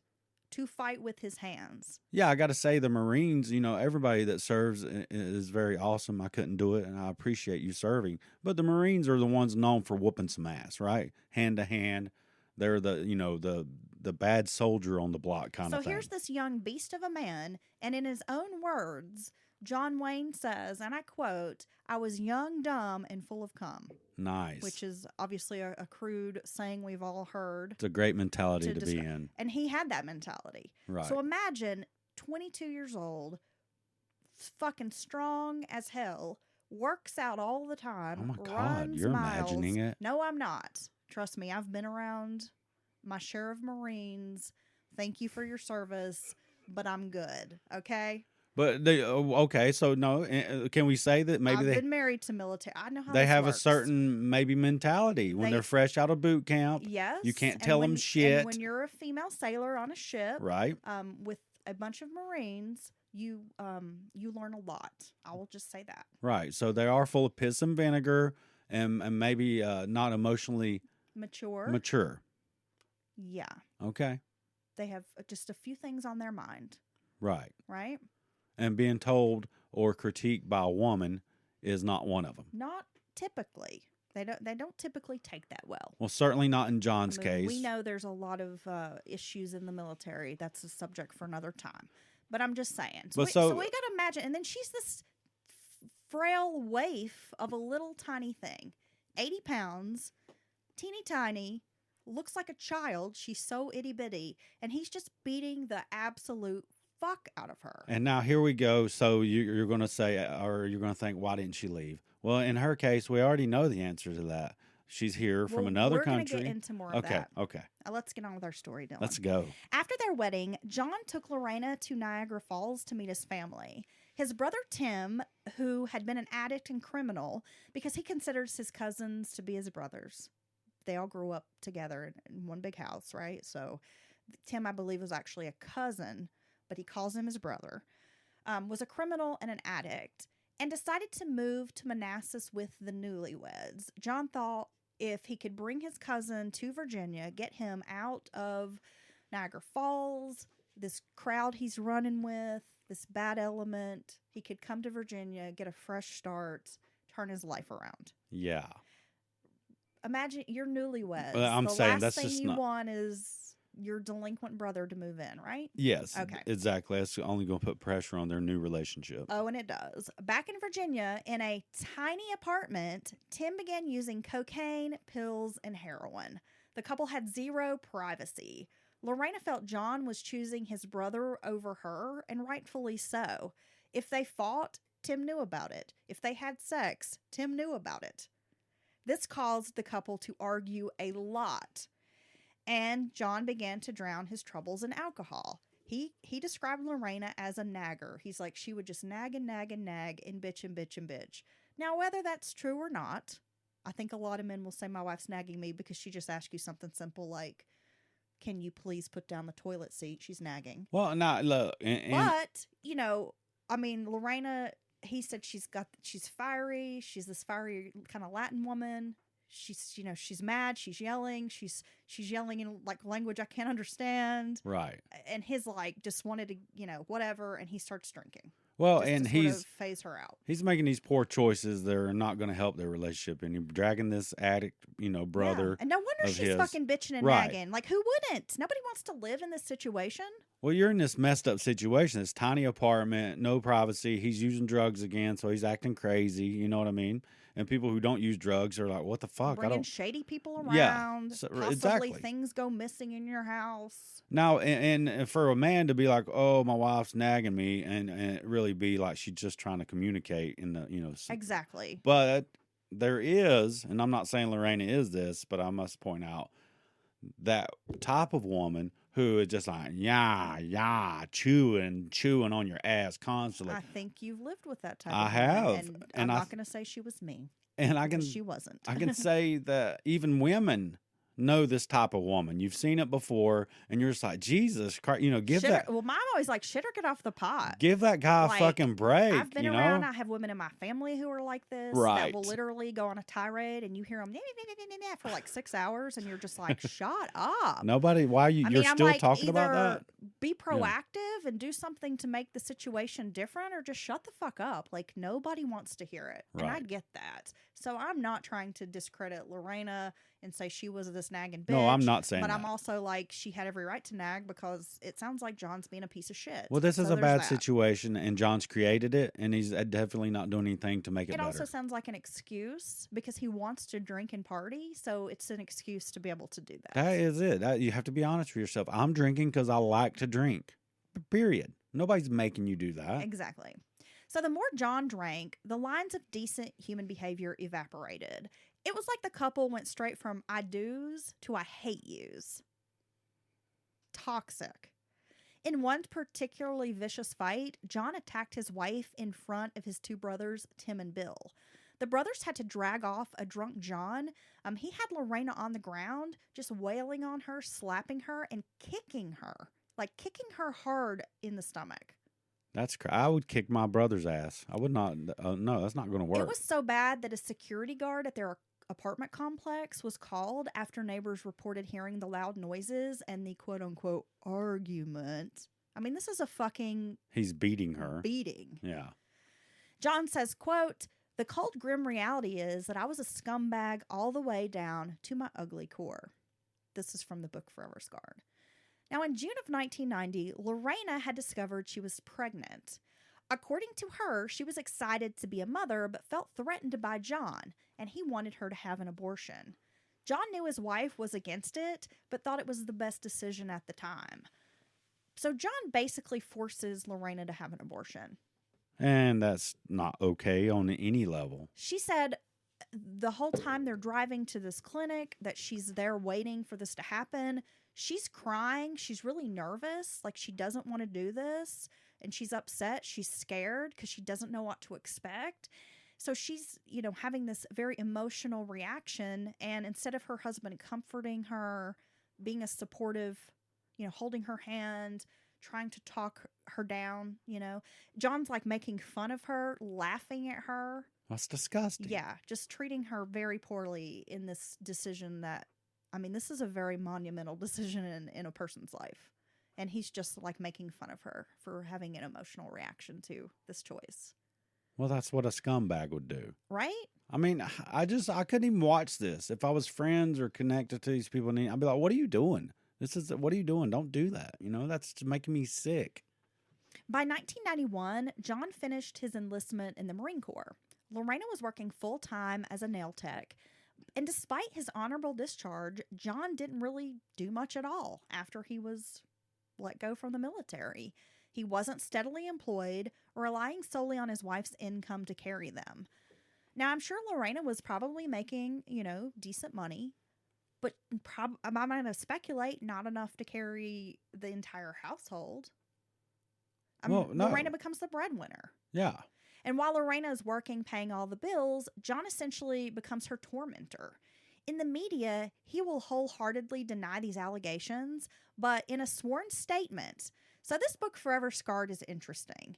to fight with his hands. Yeah, I got to say the Marines, everybody that serves is very awesome. I couldn't do it, and I appreciate you serving. But the Marines are the ones known for whooping some ass, right? Hand to hand. They're the bad soldier on the block kind of thing. So here's this young beast of a man, and in his own words, John Wayne says, and I quote, "I was young, dumb, and full of cum." Nice. Which is obviously a crude saying we've all heard. It's a great mentality to be in. And he had that mentality. Right. So imagine 22 years old, fucking strong as hell, works out all the time. Oh my God, runs you're miles. imagining it. No, I'm not. Trust me, I've been around my share of Marines, Thank you for your service, but I'm good. Okay. But they okay, so no, can we say that maybe I've been married to military. I know how they this have works. a certain maybe mentality when They- they're fresh out of boot camp? Yes. You can't and tell them when- shit, And when you're a female sailor on a ship, right? with a bunch of Marines, you learn a lot. I will just say that. Right. So they are full of piss and vinegar, and maybe not emotionally Mature. Yeah. Okay. They have just a few things on their mind, Right. right? And being told or critiqued by a woman is not one of them. Not typically. They don't typically take that well. Well, certainly not in John's case. We know there's a lot of issues in the military. That's a subject for another time. But I'm just saying. So we got to imagine. And then she's this frail waif of a little tiny thing. 80 pounds, teeny tiny, looks like a child. She's so itty bitty. And he's just beating the absolute fuck out of her. And now here we go. So you're going to say, or you're going to think, why didn't she leave? Well, in her case, we already know the answer to that. She's here from another country. We're going to get into more of that. Okay. Let's get on with our story, Dylan. Let's go. After their wedding, John took Lorena to Niagara Falls to meet his family. His brother Tim, who had been an addict and criminal, because he considers his cousins to be his brothers. They all grew up together in one big house, right? So Tim, I believe, was actually a cousin, but he calls him his brother, was a criminal and an addict, and decided to move to Manassas with the newlyweds. John thought if he could bring his cousin to Virginia, get him out of Niagara Falls, this crowd he's running with, this bad element, he could come to Virginia, get a fresh start, turn his life around. Yeah. Imagine you're newlyweds. I'm the saying last that's thing just you not... want is your delinquent brother to move in, right? Yes. Okay. Exactly. That's only going to put pressure on their new relationship. Oh, and it does. Back in Virginia, in a tiny apartment, Tim began using cocaine, pills, and heroin. The couple had zero privacy. Lorena felt John was choosing his brother over her, and rightfully so. If they fought, Tim knew about it. If they had sex, Tim knew about it. This caused the couple to argue a lot, and John began to drown his troubles in alcohol. He described Lorena as a nagger. He's like, she would just nag and nag and nag and bitch and bitch and bitch. Now, whether that's true or not, I think a lot of men will say my wife's nagging me because she just asked you something simple like, can you please put down the toilet seat? She's nagging. Well, now look, But, Lorena, he said she's fiery. She's this fiery kind of Latin woman. She's mad. She's yelling. She's yelling in like language I can't understand. Right. And his just wanted to, whatever. And he starts drinking. Well, just and to he's sort of phase her out. He's making these poor choices that are not going to help their relationship, and he's dragging this addict, brother. Yeah. And no wonder of she's his. fucking bitching and Right. nagging. Like, who wouldn't? Nobody wants to live in this situation. Well, you're in this messed up situation. This tiny apartment, no privacy. He's using drugs again, so he's acting crazy. You know what I mean? And people who don't use drugs are like, "What the fuck?" Bringing shady people around. Yeah, Possibly exactly. things go missing in your house. Now, and for a man to be like, "Oh, my wife's nagging me," and it really be like she's just trying to communicate in the Exactly. But there is, and I'm not saying Lorena is this, but I must point out that type of woman who is just like, yeah, chewing on your ass constantly. I think you've lived with that type I of have, woman, and I'm and not going to say she was me. And she wasn't. I can say that even women know this type of woman. You've seen it before, and you're just like, Jesus Christ, give that. Well, mom always like, shit or get off the pot. Give that guy a fucking break. I've been around. I have women in my family who are like this. Right. That will literally go on a tirade, and you hear them for like 6 hours, and you're just like, shut up. Nobody. Why you're still like, talking about that? Be proactive and do something to make the situation different, or just shut the fuck up. Like, nobody wants to hear it, and I get that. So I'm not trying to discredit Lorena and say she was this nagging bitch. No, I'm not saying that. But I'm also like, she had every right to nag because it sounds like John's being a piece of shit. Well, this is a bad situation, and John's created it, and he's definitely not doing anything to make it better. It also sounds like an excuse because he wants to drink and party, so it's an excuse to be able to do that. That is it. You have to be honest with yourself. I'm drinking because I like to drink. Period. Nobody's making you do that. Exactly. So the more John drank, the lines of decent human behavior evaporated. It was like the couple went straight from I do's to I hate yous. toxic. In one particularly vicious fight, John attacked his wife in front of his two brothers, Tim and Bill. The brothers had to drag off a drunk John. He had Lorena on the ground, just wailing on her, slapping her, and kicking her. Like kicking her hard in the stomach. I would kick my brother's ass. I would not. No, that's not going to work. It was so bad that a security guard at their apartment complex was called after neighbors reported hearing the loud noises and the quote-unquote argument. I mean, this is a fucking... He's beating her. Beating. Yeah. John says, quote, "The cold, grim reality is that I was a scumbag all the way down to my ugly core." This is from the book Forever Scarred. Now, in June of 1990, Lorena had discovered she was pregnant. According to her, she was excited to be a mother, but felt threatened by John, and he wanted her to have an abortion. John knew his wife was against it, but thought it was the best decision at the time. So John basically forces Lorena to have an abortion. And that's not okay on any level. She said the whole time they're driving to this clinic that she's there waiting for this to happen, she's crying. She's really nervous. Like she doesn't want to do this. And she's upset. She's scared because she doesn't know what to expect. So she's, having this very emotional reaction. And instead of her husband comforting her, being a supportive, holding her hand, trying to talk her down, John's like making fun of her, laughing at her. That's disgusting. Yeah, just treating her very poorly in this decision that, this is a very monumental decision in a person's life. And he's just like making fun of her for having an emotional reaction to this choice. Well, that's what a scumbag would do. Right? I couldn't even watch this. If I was friends or connected to these people, I'd be like, what are you doing? What are you doing? Don't do that. That's making me sick. By 1991, John finished his enlistment in the Marine Corps. Lorena was working full-time as a nail tech. And despite his honorable discharge, John didn't really do much at all after he was let go from the military. He wasn't steadily employed or relying solely on his wife's income to carry them. Now, I'm sure Lorena was probably making, decent money, but I'm going to speculate not enough to carry the entire household. No. Lorena becomes the breadwinner. Yeah. And while Lorena is working, paying all the bills, John essentially becomes her tormentor. In the media, he will wholeheartedly deny these allegations, but in a sworn statement. So this book, Forever Scarred, is interesting.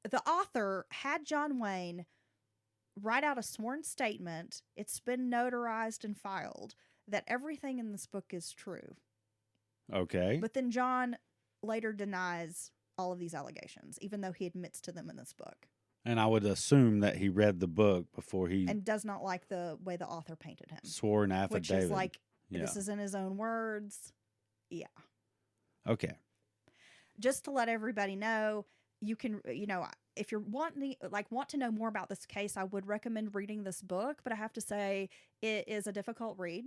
The author had John Wayne write out a sworn statement. It's been notarized and filed that everything in this book is true. Okay. But then John later denies all of these allegations, even though he admits to them in this book. And I would assume that he read the book before he... And does not like the way the author painted him. Swore an affidavit. Which is like, This is in his own words. Yeah. Okay. Just to let everybody know, you can, if you're want to know more about this case, I would recommend reading this book. But I have to say, it is a difficult read.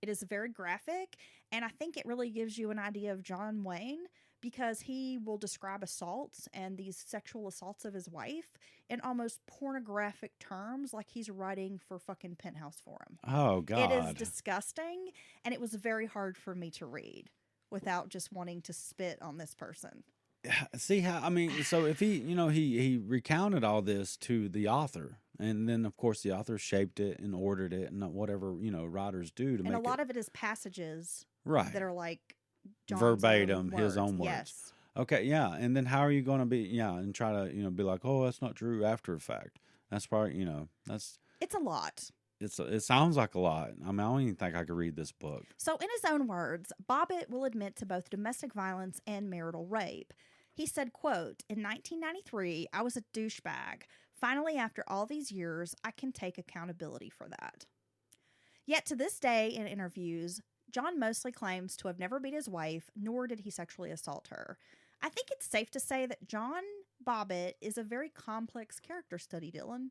It is very graphic. And I think it really gives you an idea of John Wayne, because he will describe assaults and these sexual assaults of his wife in almost pornographic terms, like he's writing for fucking Penthouse Forum. Oh, God. It is disgusting, and it was very hard for me to read without just wanting to spit on this person. See how, so if he, he recounted all this to the author, and then, of course, the author shaped it and ordered it and whatever, writers do to make it. And a lot of it is passages right that are like John's verbatim, own his own words. Yes. Okay, yeah. And then how are you going to be, and try to, be like, oh, that's not true after the fact. That's probably, It's a lot. It sounds like a lot. I don't even think I could read this book. So in his own words, Bobbitt will admit to both domestic violence and marital rape. He said, quote, "In 1993, I was a douchebag. Finally, after all these years, I can take accountability for that." Yet to this day in interviews, John mostly claims to have never beat his wife, nor did he sexually assault her. I think it's safe to say that John Bobbitt is a very complex character study, Dylan.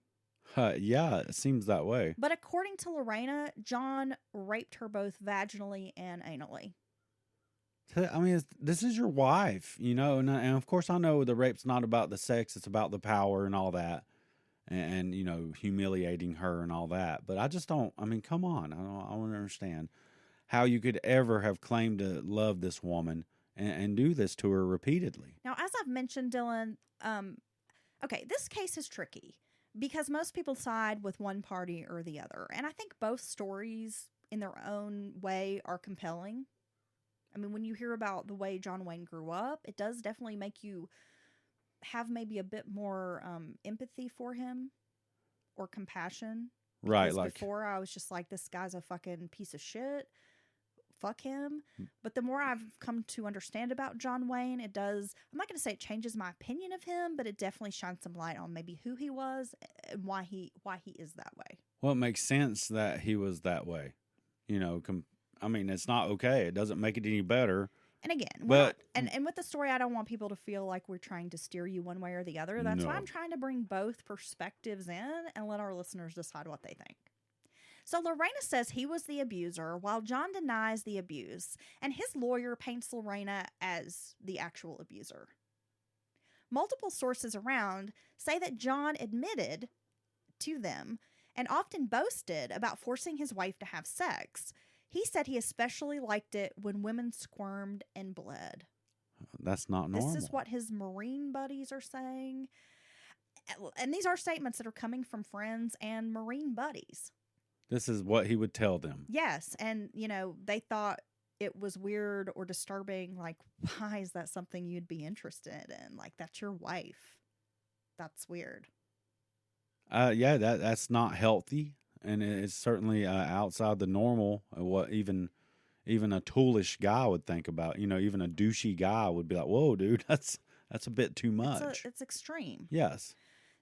Yeah, it seems that way. But according to Lorena, John raped her both vaginally and anally. This is your wife, and of course I know the rape's not about the sex, it's about the power and all that, and humiliating her and all that. But I just don't, come on, I don't understand how you could ever have claimed to love this woman and do this to her repeatedly. Now, as I've mentioned, Dylan, okay, this case is tricky because most people side with one party or the other. And I think both stories in their own way are compelling. I mean, when you hear about the way John Wayne grew up, it does definitely make you have maybe a bit more empathy for him or compassion. Right. Because Like, before I was just like, this guy's a fucking piece of shit. Fuck him. But the more I've come to understand about John Wayne, it does, I'm not going to say it changes my opinion of him, but it definitely shines some light on maybe who he was and why he is that way. well, it makes sense that he was that way. You know, I mean, it's not okay. It doesn't make it any better. And again, But- and with the story, I don't want people to feel like we're trying to steer you one way or the other. That's why No. I'm trying to bring both perspectives in and let our listeners decide what they think. So Lorena says he was the abuser, while John denies the abuse, and his lawyer paints Lorena as the actual abuser. Multiple sources around say that John admitted to them and often boasted about forcing his wife to have sex. He said he especially liked it when women squirmed and bled. That's not normal. This is what his Marine buddies are saying. And these are statements that are coming from friends and Marine buddies. This is what he would tell them. Yes. And, you know, they thought it was weird or disturbing. Like, why is that something you'd be interested in? Like, that's your wife. That's weird. Yeah, that's not healthy, and it's certainly outside the normal. What even a toolish guy would think about. You know, even a douchey guy would be like, "Whoa, dude, that's a bit too much." It's extreme. Yes.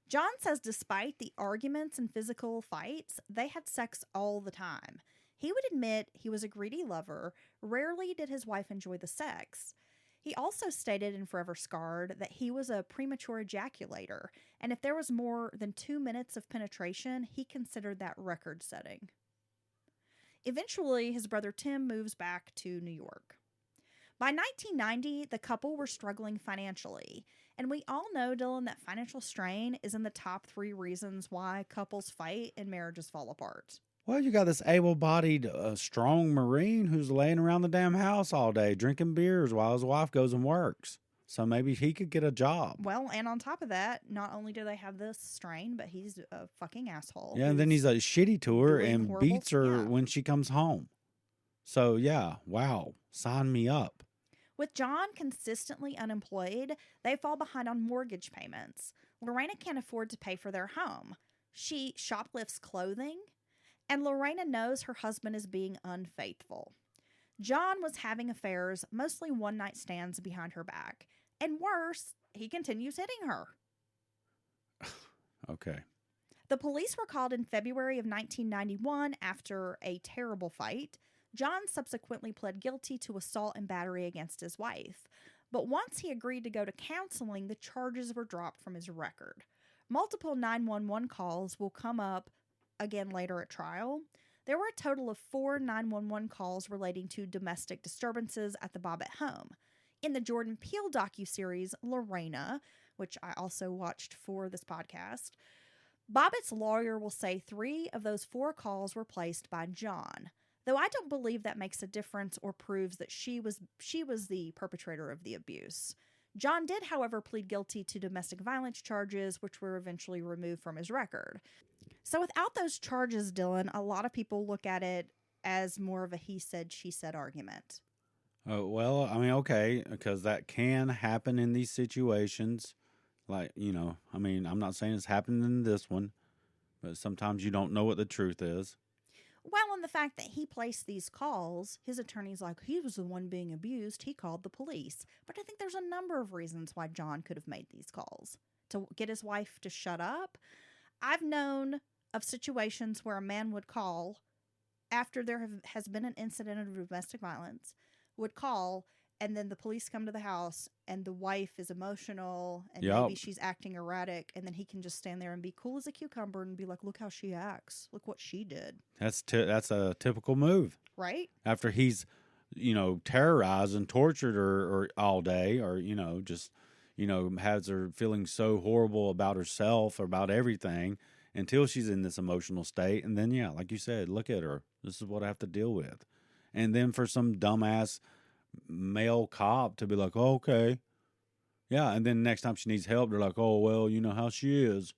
John says despite the arguments and physical fights, they had sex all the time. He would admit he was a greedy lover. Rarely did his wife enjoy the sex. He also stated in Forever Scarred that he was a premature ejaculator, and if there was more than 2 minutes of penetration, he considered that record-setting. Eventually, his brother Tim moves back to New York. By 1990, the couple were struggling financially, and we all know, Dylan, that financial strain is in the top 3 reasons why couples fight and marriages fall apart. Well, you got this able-bodied, strong Marine who's laying around the damn house all day drinking beers while his wife goes and works. So maybe he could get a job. Well, and on top of that, not only do they have this strain, but he's a fucking asshole. Yeah, and then he's a shitty to her doing and horrible- beats her yeah. when she comes home. So, yeah, wow, sign me up. With John consistently unemployed, they fall behind on mortgage payments. Lorena can't afford to pay for their home. She shoplifts clothing, and Lorena knows her husband is being unfaithful. John was having affairs, mostly one-night stands behind her back. And worse, he continues hitting her. Okay. The police were called in February of 1991 after a terrible fight. John subsequently pled guilty to assault and battery against his wife. But once he agreed to go to counseling, the charges were dropped from his record. Multiple 911 calls will come up again later at trial. There were a total of 4 911 calls relating to domestic disturbances at the Bobbitt home. In the Jordan Peele docuseries Lorena, which I also watched for this podcast, Bobbitt's lawyer will say 3 of those 4 calls were placed by John. Though I don't believe that makes a difference or proves that she was the perpetrator of the abuse. John did, however, plead guilty to domestic violence charges, which were eventually removed from his record. So without those charges, Dylan, a lot of people look at it as more of a he said, she said argument. Well, I mean, okay, because that can happen in these situations. Like, you know, I mean, I'm not saying it's happened in this one, but sometimes you don't know what the truth is. Well, and the fact that he placed these calls, his attorney's like, he was the one being abused. He called the police. But I think there's a number of reasons why John could have made these calls. To get his wife to shut up. I've known of situations where a man would call after there has been an incident of domestic violence, would call, and then the police come to the house, and the wife is emotional, and Yup. maybe she's acting erratic, and then he can just stand there and be cool as a cucumber and be like, look how she acts. Look what she did. That's a typical move. Right? After he's, you know, terrorized and tortured her or all day, or, you know, just, you know, has her feeling so horrible about herself or about everything until she's in this emotional state. And then, yeah, like you said, look at her. This is what I have to deal with. And then for some dumbass male cop to be like, oh, okay. Yeah. And then next time she needs help, they're like, oh, well, you know how she is.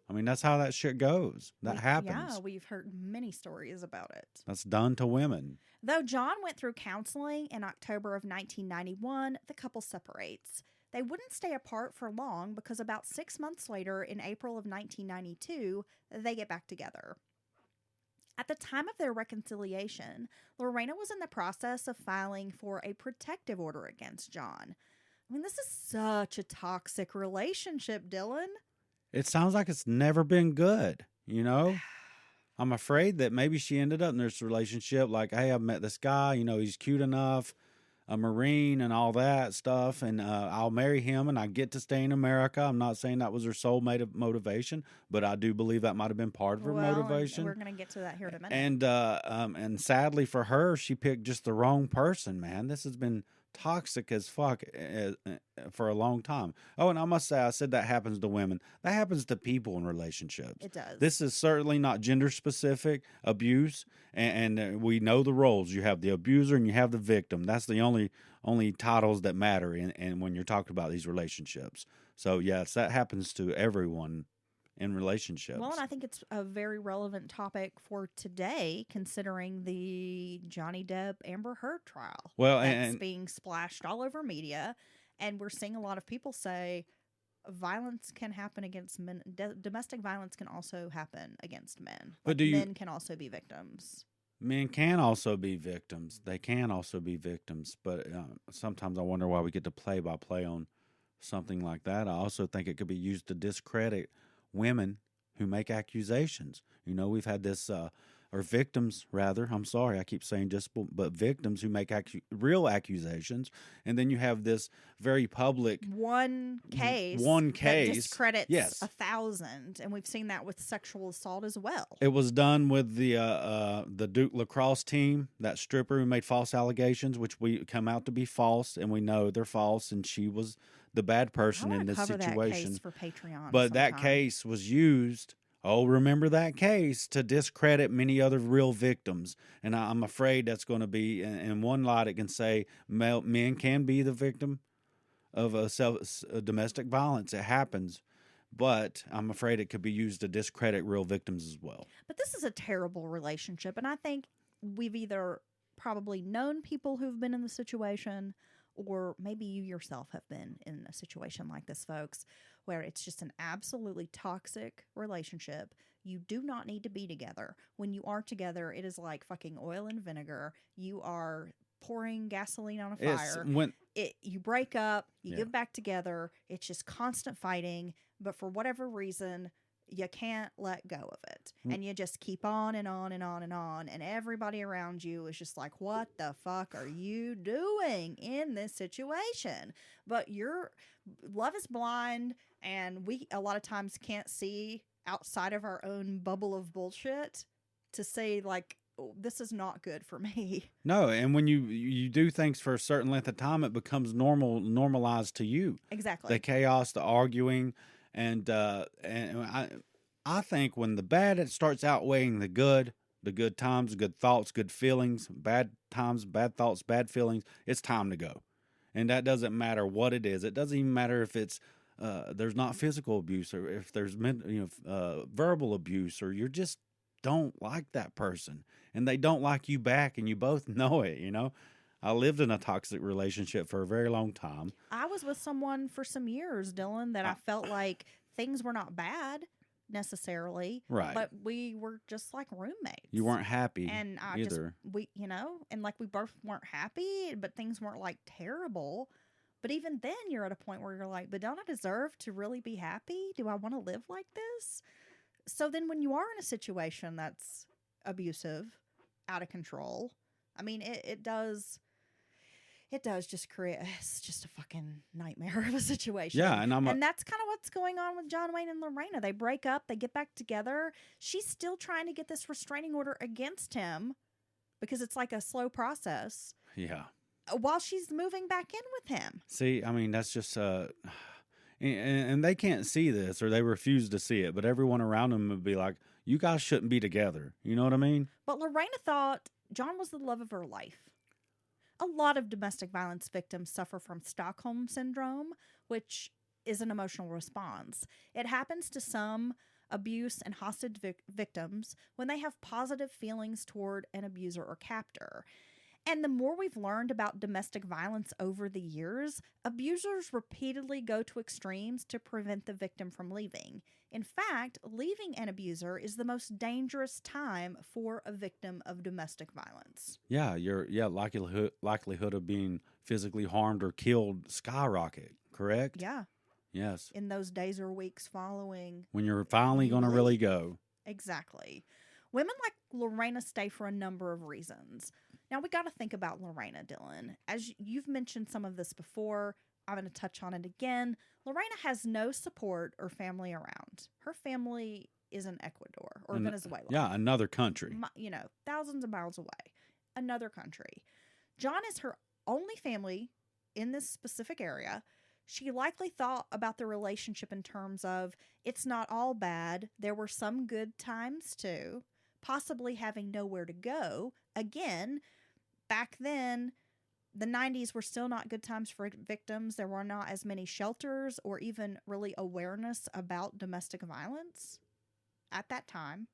I mean, that's how that shit goes. That happens. Yeah, we've heard many stories about it. That's done to women. Though John went through counseling in October of 1991, the couple separates. They wouldn't stay apart for long because about 6 months later, in April of 1992, they get back together. At the time of their reconciliation, Lorena was in the process of filing for a protective order against John. I mean, this is such a toxic relationship, Dylan. It sounds like it's never been good, you know? I'm afraid that maybe she ended up in this relationship like, hey, I've met this guy, you know, he's cute enough, a Marine and all that stuff, and I'll marry him and I get to stay in America. I'm not saying that was her sole motivation, but I do believe that might have been part of her motivation. We're going to get to that here in a minute. And sadly for her, she picked just the wrong person, man. This has been toxic as fuck for a long time. Oh, and I must say, I said that happens to women. That happens to people in relationships. It does. This is certainly not gender specific abuse, and we know the roles. You have the abuser and you have the victim. That's the only titles that matter in when you're talking about these relationships. So yes, that happens to everyone in relationships. Well, and I think it's a very relevant topic for today, considering the Johnny Depp Amber Heard trial. Well, that's and being splashed all over media, and we're seeing a lot of people say violence can happen against men. Domestic violence can also happen against men. But men can also be victims. Men can also be victims. They can also be victims. But sometimes I wonder why we get to play by play on something like that. I also think it could be used to discredit women who make accusations. You know, we've had this, or victims rather. I'm sorry, I keep saying just, but victims who make real accusations, and then you have this very public one case that discredits 1,000, and we've seen that with sexual assault as well. It was done with the Duke lacrosse team, that stripper who made false allegations, which we come out to be false, and we know they're false, and she was the bad person in this situation. That case for Patreon but that case was used. Oh, remember that case to discredit many other real victims. And I'm afraid that's going to be, in one light, it can say men can be the victim of a domestic violence. It happens. But I'm afraid it could be used to discredit real victims as well. But this is a terrible relationship. And I think we've either probably known people who've been in the situation, or maybe you yourself have been in a situation like this, folks, where it's just an absolutely toxic relationship. You do not need to be together. When you are together, it is like fucking oil and vinegar. You are pouring gasoline on a fire. You break up, you get back together. It's just constant fighting. But for whatever reason, you can't let go of it. And you just keep on and on and on and on. And everybody around you is just like, what the fuck are you doing in this situation? But your love is blind, and we a lot of times can't see outside of our own bubble of bullshit to say, like, oh, this is not good for me. No, and when you do things for a certain length of time, it becomes normalized to you. Exactly. The chaos, the arguing. And I think when the bad, it starts outweighing the good times, good thoughts, good feelings, bad times, bad thoughts, bad feelings, it's time to go. And that doesn't matter what it is. It doesn't even matter if it's there's not physical abuse, or if there's verbal abuse, or you just don't like that person and they don't like you back, and you both know it. You know, I lived in a toxic relationship for a very long time. I was with someone for some years, Dylan, that I felt like things were not bad necessarily, right? But we were just like roommates. You weren't happy, and either. We both weren't happy, but things weren't like terrible. But even then, you're at a point where you're like, but don't I deserve to really be happy? Do I want to live like this? So then when you are in a situation that's abusive, out of control, I mean, it does just create, it's just a fucking nightmare of a situation. Yeah, and that's kind of what's going on with John Wayne and Lorena. They break up, they get back together. She's still trying to get this restraining order against him because it's like a slow process. Yeah. While she's moving back in with him. See, I mean, that's just and they can't see this, or they refuse to see it, but everyone around them would be like, you guys shouldn't be together. You know what I mean? But Lorena thought John was the love of her life. A lot of domestic violence victims suffer from Stockholm syndrome, which is an emotional response. It happens to some abuse and hostage victims when they have positive feelings toward an abuser or captor. And the more we've learned about domestic violence over the years, abusers repeatedly go to extremes to prevent the victim from leaving. In fact, leaving an abuser is the most dangerous time for a victim of domestic violence. Yeah, your likelihood of being physically harmed or killed skyrocket, correct? Yeah, Yes. in those days or weeks following. When you're finally going to really go. Exactly. Women like Lorena stay for a number of reasons. Now, we got to think about Lorena, Dylan. As you've mentioned some of this before, I'm going to touch on it again. Lorena has no support or family around. Her family is in Ecuador or Venezuela. Yeah, another country. Thousands of miles away. Another country. John is her only family in this specific area. She likely thought about the relationship in terms of it's not all bad. There were some good times too. Possibly having nowhere to go. Again, back then, the 90s were still not good times for victims. There were not as many shelters or even really awareness about domestic violence at that time.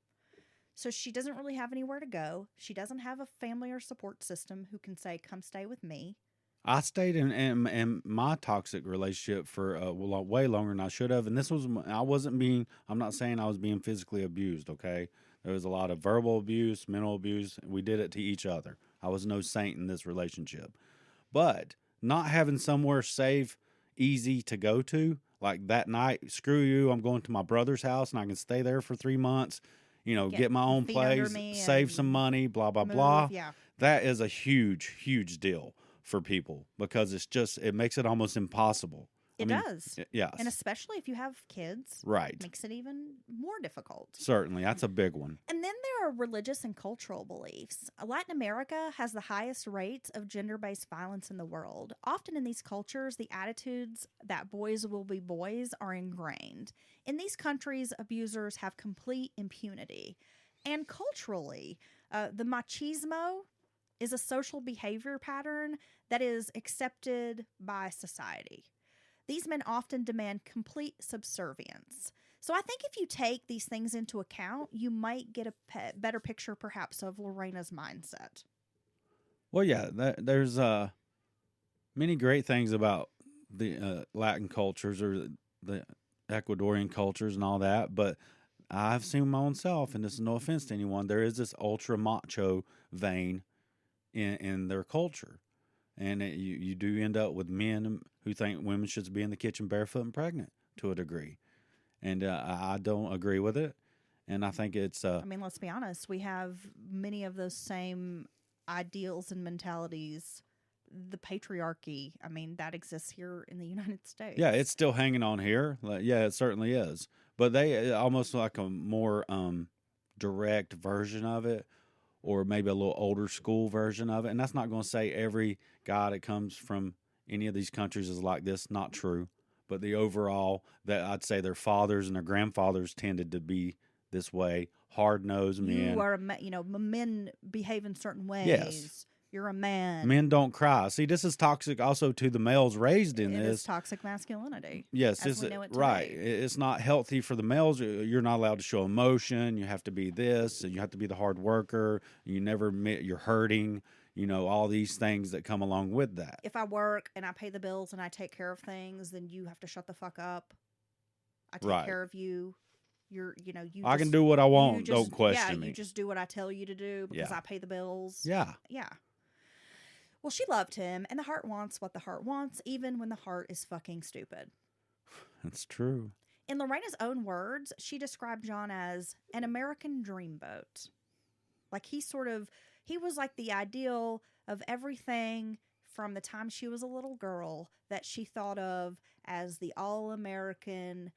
So she doesn't really have anywhere to go. She doesn't have a family or support system who can say, come stay with me. I stayed in my toxic relationship for way longer than I should have. And I'm not saying I was being physically abused, okay? There was a lot of verbal abuse, mental abuse. We did it to each other. I was no saint in this relationship. But not having somewhere safe, easy to go to, like that night, screw you, I'm going to my brother's house and I can stay there for 3 months, get my own place, save some money, blah, blah, blah. Yeah. That is a huge, huge deal for people because it makes it almost impossible. It does. Yes. And especially if you have kids. Right. Makes it even more difficult. Certainly. That's a big one. And then there are religious and cultural beliefs. Latin America has the highest rates of gender-based violence in the world. Often in these cultures, the attitudes that boys will be boys are ingrained. In these countries, abusers have complete impunity. And culturally, the machismo is a social behavior pattern that is accepted by society. These men often demand complete subservience. So I think if you take these things into account, you might get a better picture perhaps of Lorena's mindset. Well, yeah, there's many great things about the Latin cultures or the Ecuadorian cultures and all that, but I've seen my own self, and this is no offense to anyone, there is this ultra macho vein in their culture. And you do end up with men who think women should be in the kitchen barefoot and pregnant to a degree. And I don't agree with it. And I think it's... let's be honest. We have many of those same ideals and mentalities. The patriarchy, that exists here in the United States. Yeah, it's still hanging on here. Yeah, it certainly is. But they almost like a more direct version of it, or maybe a little older school version of it. And that's not going to say every guy that comes from any of these countries is like this. Not true. But the overall, that I'd say their fathers and their grandfathers tended to be this way. Hard-nosed men. You are, men behave in certain ways. Yes. You're a man. Men don't cry. See, this is toxic also to the males raised in this. It is toxic masculinity. Yes, as we know it today. Right. It's not healthy for the males. You're not allowed to show emotion. You have to be this, and you have to be the hard worker. You never admit you're hurting. All these things that come along with that. If I work and I pay the bills and I take care of things, then you have to shut the fuck up. I take care of you. I can do what I want. Don't question me. You just do what I tell you to do because I pay the bills. Yeah. Yeah. Well, she loved him, and the heart wants what the heart wants, even when the heart is fucking stupid. That's true. In Lorena's own words, she described John as an American dreamboat. Like he was like the ideal of everything from the time she was a little girl that she thought of as the all-American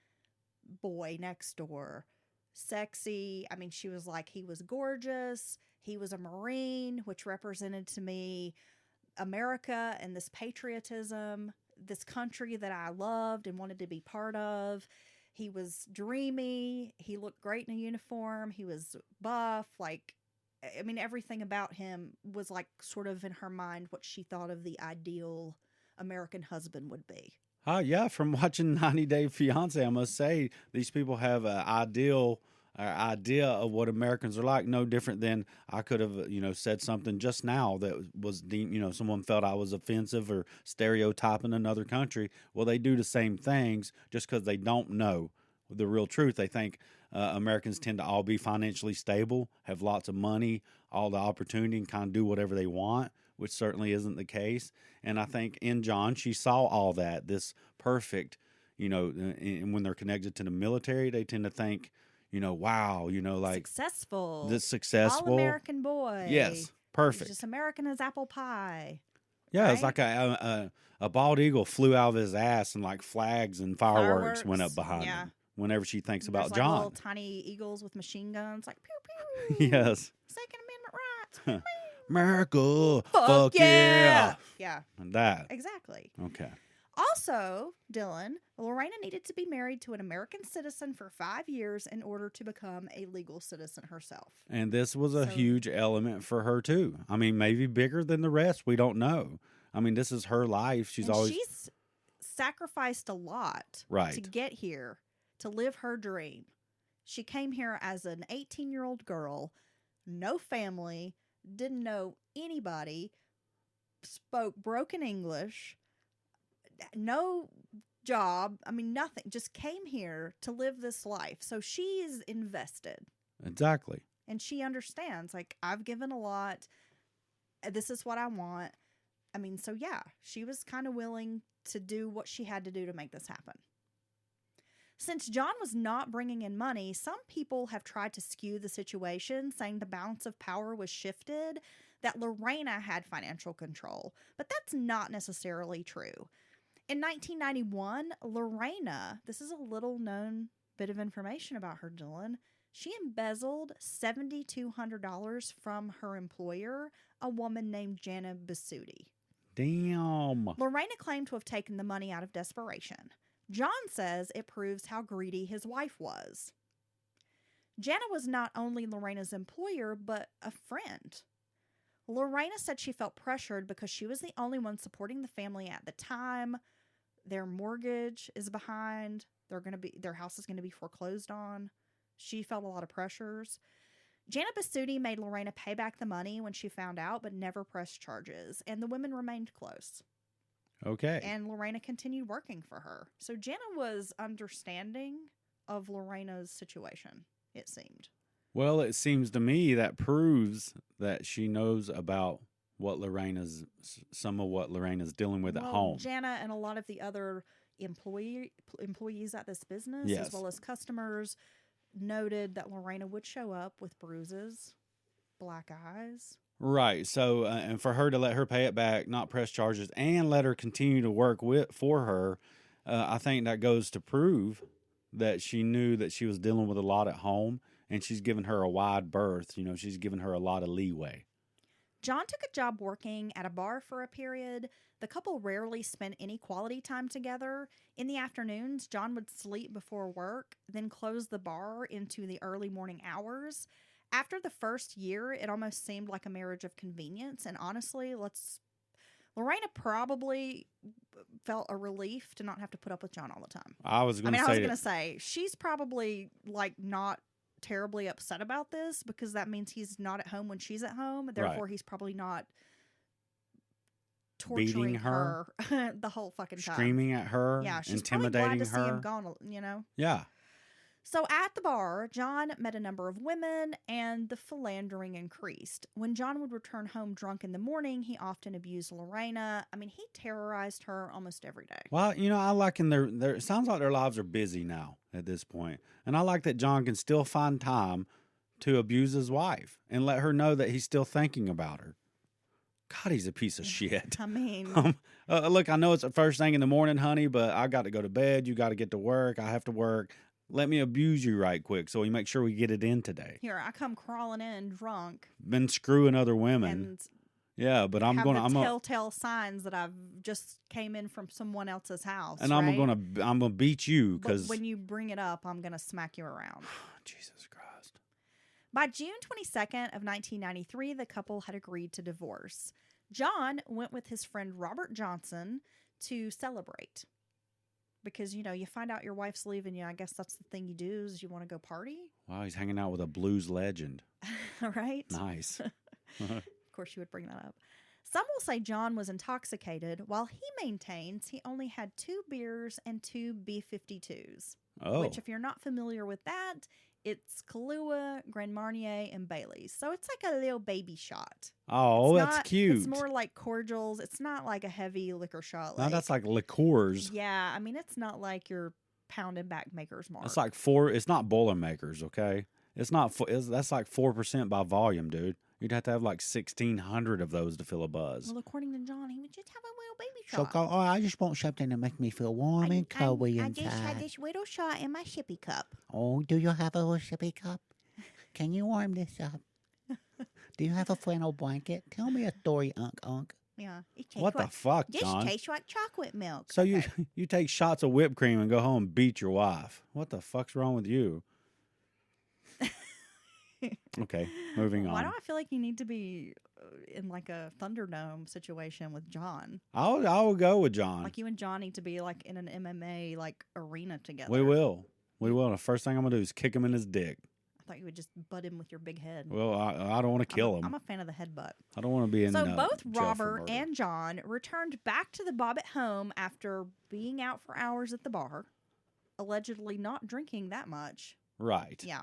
boy next door. Sexy. She was like, he was gorgeous. He was a Marine, which represented to me America and this patriotism, this country that I loved and wanted to be part of. He was dreamy. He looked great in a uniform. He was buff. I mean, everything about him was like sort of in her mind what she thought of the ideal American husband would be. Yeah, from watching 90 Day Fiance, I must say these people have an idea of what Americans are like, no different than I could have, said something just now that was deemed, someone felt I was offensive or stereotyping another country. Well, they do the same things just because they don't know the real truth. They think Americans tend to all be financially stable, have lots of money, all the opportunity, and kind of do whatever they want, which certainly isn't the case. And I think in John, she saw all that, this perfect, and when they're connected to the military, they tend to think, wow, like Successful. this successful. All American boy. Yes, perfect. Just American as apple pie. Yeah, it's right? like a bald eagle flew out of his ass and like flags and fireworks went up behind him whenever she thinks about There's, John. Little tiny eagles with machine guns, like pew pew. Yes. Second Amendment rights. America. Fuck yeah. Yeah. And that. Exactly. Okay. Also, Dylan, Lorena needed to be married to an American citizen for 5 years in order to become a legal citizen herself. And this was a So- huge element for her too. I mean, maybe bigger than the rest. We don't know. I mean, this is her life. She's sacrificed a lot Right. to get here, to live her dream. She came here as an 18-year-old girl, no family, didn't know anybody, spoke broken English, no job. I mean, nothing. Just came here to live this life. So she's invested. Exactly. And she understands, like, I've given a lot. This is what I want. I mean, so yeah, she was kind of willing to do what she had to do to make this happen. Since John was not bringing in money, some people have tried to skew the situation, saying the balance of power was shifted, that Lorena had financial control. But that's not necessarily true. In 1991, Lorena, this is a little known bit of information about her, Dylan, she embezzled $7,200 from her employer, a woman named Jana Basutti. Damn. Lorena claimed to have taken the money out of desperation. John says it proves how greedy his wife was. Jana was not only Lorena's employer, but a friend. Lorena said she felt pressured because she was the only one supporting the family at the time. Their mortgage is behind. Their house is going to be foreclosed on. She felt a lot of pressures. Jana Basutti made Lorena pay back the money when she found out, but never pressed charges, and the women remained close. Okay. And Lorena continued working for her. So Jana was understanding of Lorena's situation, it seemed. Well, it seems to me that proves that she knows about some of what Lorena's dealing with at home. Jana and a lot of the other employees at this business, Yes. as well as customers, noted that Lorena would show up with bruises, black eyes. Right. So, and for her to let her pay it back, not press charges, and let her continue to work for her, I think that goes to prove that she knew that she was dealing with a lot at home, and she's given her a wide berth. She's given her a lot of leeway. John took a job working at a bar for a period. The couple rarely spent any quality time together. In the afternoons, John would sleep before work, then close the bar into the early morning hours. After the first year, it almost seemed like a marriage of convenience. And honestly, Lorena probably felt a relief to not have to put up with John all the time. I was going to say, she's probably not terribly upset about this because that means he's not at home when she's at home. Therefore, He's probably not torturing beating her the whole fucking time. Screaming at her, yeah, she's intimidating probably glad to her. see him gone, Yeah. So at the bar, John met a number of women and the philandering increased. When John would return home drunk in the morning, he often abused Lorena. I mean, he terrorized her almost every day. Well, I like it sounds like their lives are busy now at this point. And I like that John can still find time to abuse his wife and let her know that he's still thinking about her. God, he's a piece of shit. I mean, look, I know it's the first thing in the morning, honey, but I got to go to bed. You got to get to work. I have to work. Let me abuse you right quick so we make sure we get it in today. Here, I come crawling in drunk. Been screwing other women. And yeah, but I'm telltale signs that I've just came in from someone else's house. And right? I'm gonna beat you because when you bring it up, I'm gonna smack you around. Jesus Christ. By June 22nd of 1993, the couple had agreed to divorce. John went with his friend Robert Johnson to celebrate. Because, you find out your wife's leaving you. I guess that's the thing you do is you want to go party. Wow, he's hanging out with a blues legend. Right? Nice. Of course, you would bring that up. Some will say John was intoxicated, while he maintains he only had 2 beers and 2 B-52s. Oh. Which, if you're not familiar with that, it's Kahlua, Grand Marnier, and Bailey's. So it's like a little baby shot. Oh, It's that's not- cute. It's more like cordials. It's not like a heavy liquor shot. Now that's like liqueurs. Yeah, I mean, it's not like you're pounding back Maker's Mark. It's like 4. It's not Boilermakers, okay? It's not. That's like 4% by volume, dude. You'd have to have like 1,600 of those to fill a buzz. Well, according to John, he would just have a little baby So, shot. I just want something to make me feel warm and cozy I inside. just had this little shot in my sippy cup. Oh, do you have a little sippy cup? Can you warm this up? Do you have a flannel blanket? Tell me a story, Unk. Yeah. It tastes What the like, fuck, This John? tastes like chocolate milk. So Okay. you take shots of whipped cream and go home and beat your wife. What the fuck's wrong with you? Okay, moving Why on. do I feel like you need to be in like a Thunderdome situation with John? I'll go with John. Like you and John need to be like in an MMA like arena together. We will. The first thing I'm gonna do is kick him in his dick. I thought you would just butt him with your big head. Well, I don't want to kill him. I'm a fan of the headbutt. I don't want to be in. So both jail for Robert murder. and John returned back to the Bobbitt home after being out for hours at the bar, allegedly not drinking that much. Right. Yeah.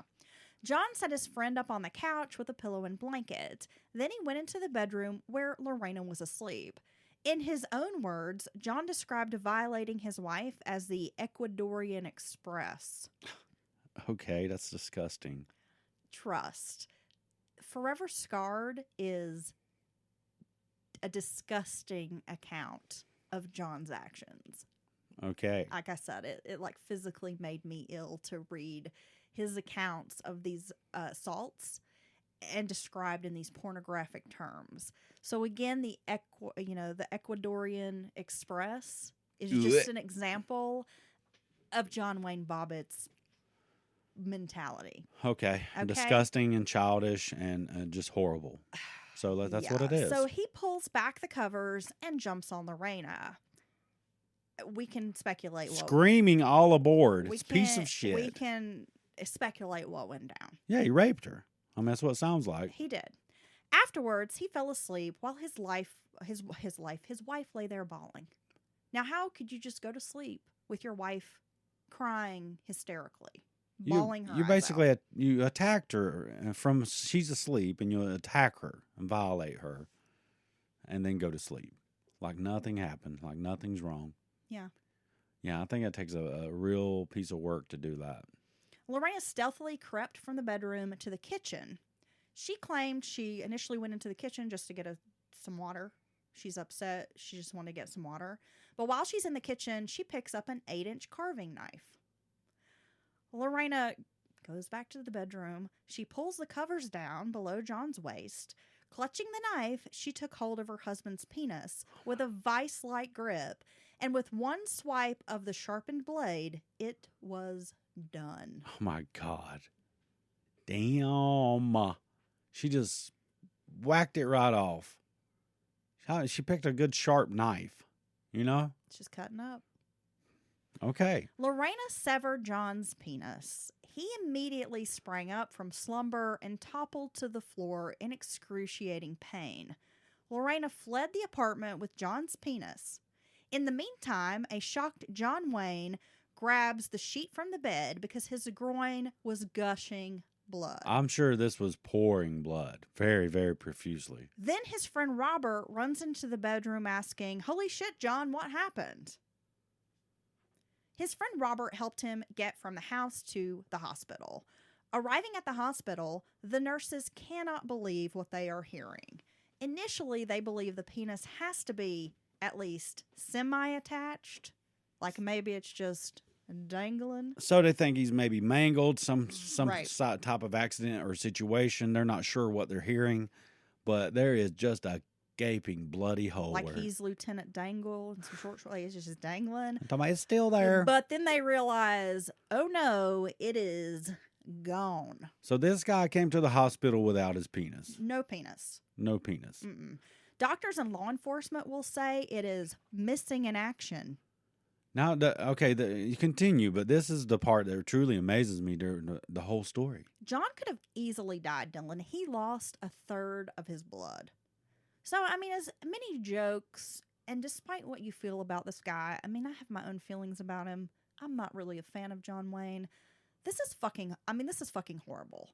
John set his friend up on the couch with a pillow and blanket. Then he went into the bedroom where Lorena was asleep. In his own words, John described violating his wife as the Ecuadorian Express. Okay, that's disgusting. Trust. Forever Scarred is a disgusting account of John's actions. Okay. Like I said, it like physically made me ill to read his accounts of these assaults and described in these pornographic terms. So again, the Ecuadorian Express is just an example of John Wayne Bobbitt's mentality. Okay. Okay. Disgusting and childish and just horrible. So that's what it Yeah. is. So he pulls back the covers and jumps on Lorena. We can speculate what Screaming all aboard. we It's a piece can- of shit. We can speculate what went down. Yeah, he raped her. I mean, that's what it sounds like. He did. Afterwards, he fell asleep while his wife lay there bawling. Now, how could you just go to sleep with your wife crying hysterically, bawling her You eyes basically out? you attacked her from she's asleep, and you attack her and violate her, and then go to sleep like nothing happened, like nothing's wrong. Yeah. Yeah, I think it takes a real piece of work to do that. Lorena stealthily crept from the bedroom to the kitchen. She claimed she initially went into the kitchen just to get some water. She's upset. She just wanted to get some water. But while she's in the kitchen, she picks up an 8-inch carving knife. Lorena goes back to the bedroom. She pulls the covers down below John's waist. Clutching the knife, she took hold of her husband's penis with a vice-like grip. And with one swipe of the sharpened blade, it was done. Oh my God. Damn. She just whacked it right off. She picked a good sharp knife, you know? It's just cutting up. Okay. Lorena severed John's penis. He immediately sprang up from slumber and toppled to the floor in excruciating pain. Lorena fled the apartment with John's penis. In the meantime, a shocked John Wayne grabs the sheet from the bed because his groin was gushing blood. I'm sure this was pouring blood very, very profusely. Then his friend Robert runs into the bedroom asking, "Holy shit, John, what happened?" His friend Robert helped him get from the house to the hospital. Arriving at the hospital, the nurses cannot believe what they are hearing. Initially, they believe the penis has to be at least semi-attached. Like maybe it's just dangling. So they think he's maybe mangled, some Right. type of accident or situation. They're not sure what they're hearing, but there is just a gaping bloody hole. Like where, he's Lieutenant Dangle and some short he's just dangling. I'm talking about it's still there. But then they realize, oh no, it is gone. So this guy came to the hospital without his penis. No penis. No penis. Mm-mm. Doctors and law enforcement will say it is missing in action. Now, you continue, but this is the part that truly amazes me during the whole story. John could have easily died, Dylan. He lost a third of his blood. So, I mean, as many jokes, and despite what you feel about this guy, I mean, I have my own feelings about him. I'm not really a fan of John Wayne. This is fucking horrible.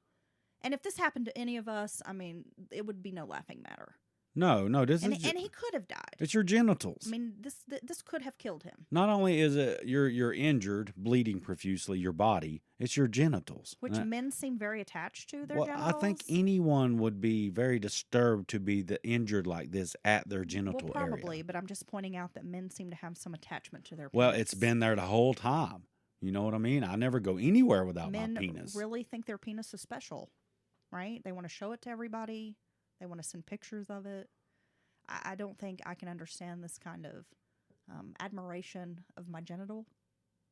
And if this happened to any of us, I mean, it would be no laughing matter. No, And he could have died. It's your genitals. I mean, this could have killed him. Not only is it you're injured, bleeding profusely, your body, it's your genitals. Which men seem very attached to their well, genitals. I think anyone would be very disturbed to be injured like this at their genital well, probably, area. but I'm just pointing out that men seem to have some attachment to their penis. Well, it's been there the whole time. You know what I mean? I never go anywhere without Men my penis. really think their penis is special, right? They want to show it to everybody. They want to send pictures of it. I don't think I can understand this kind of admiration of my genital,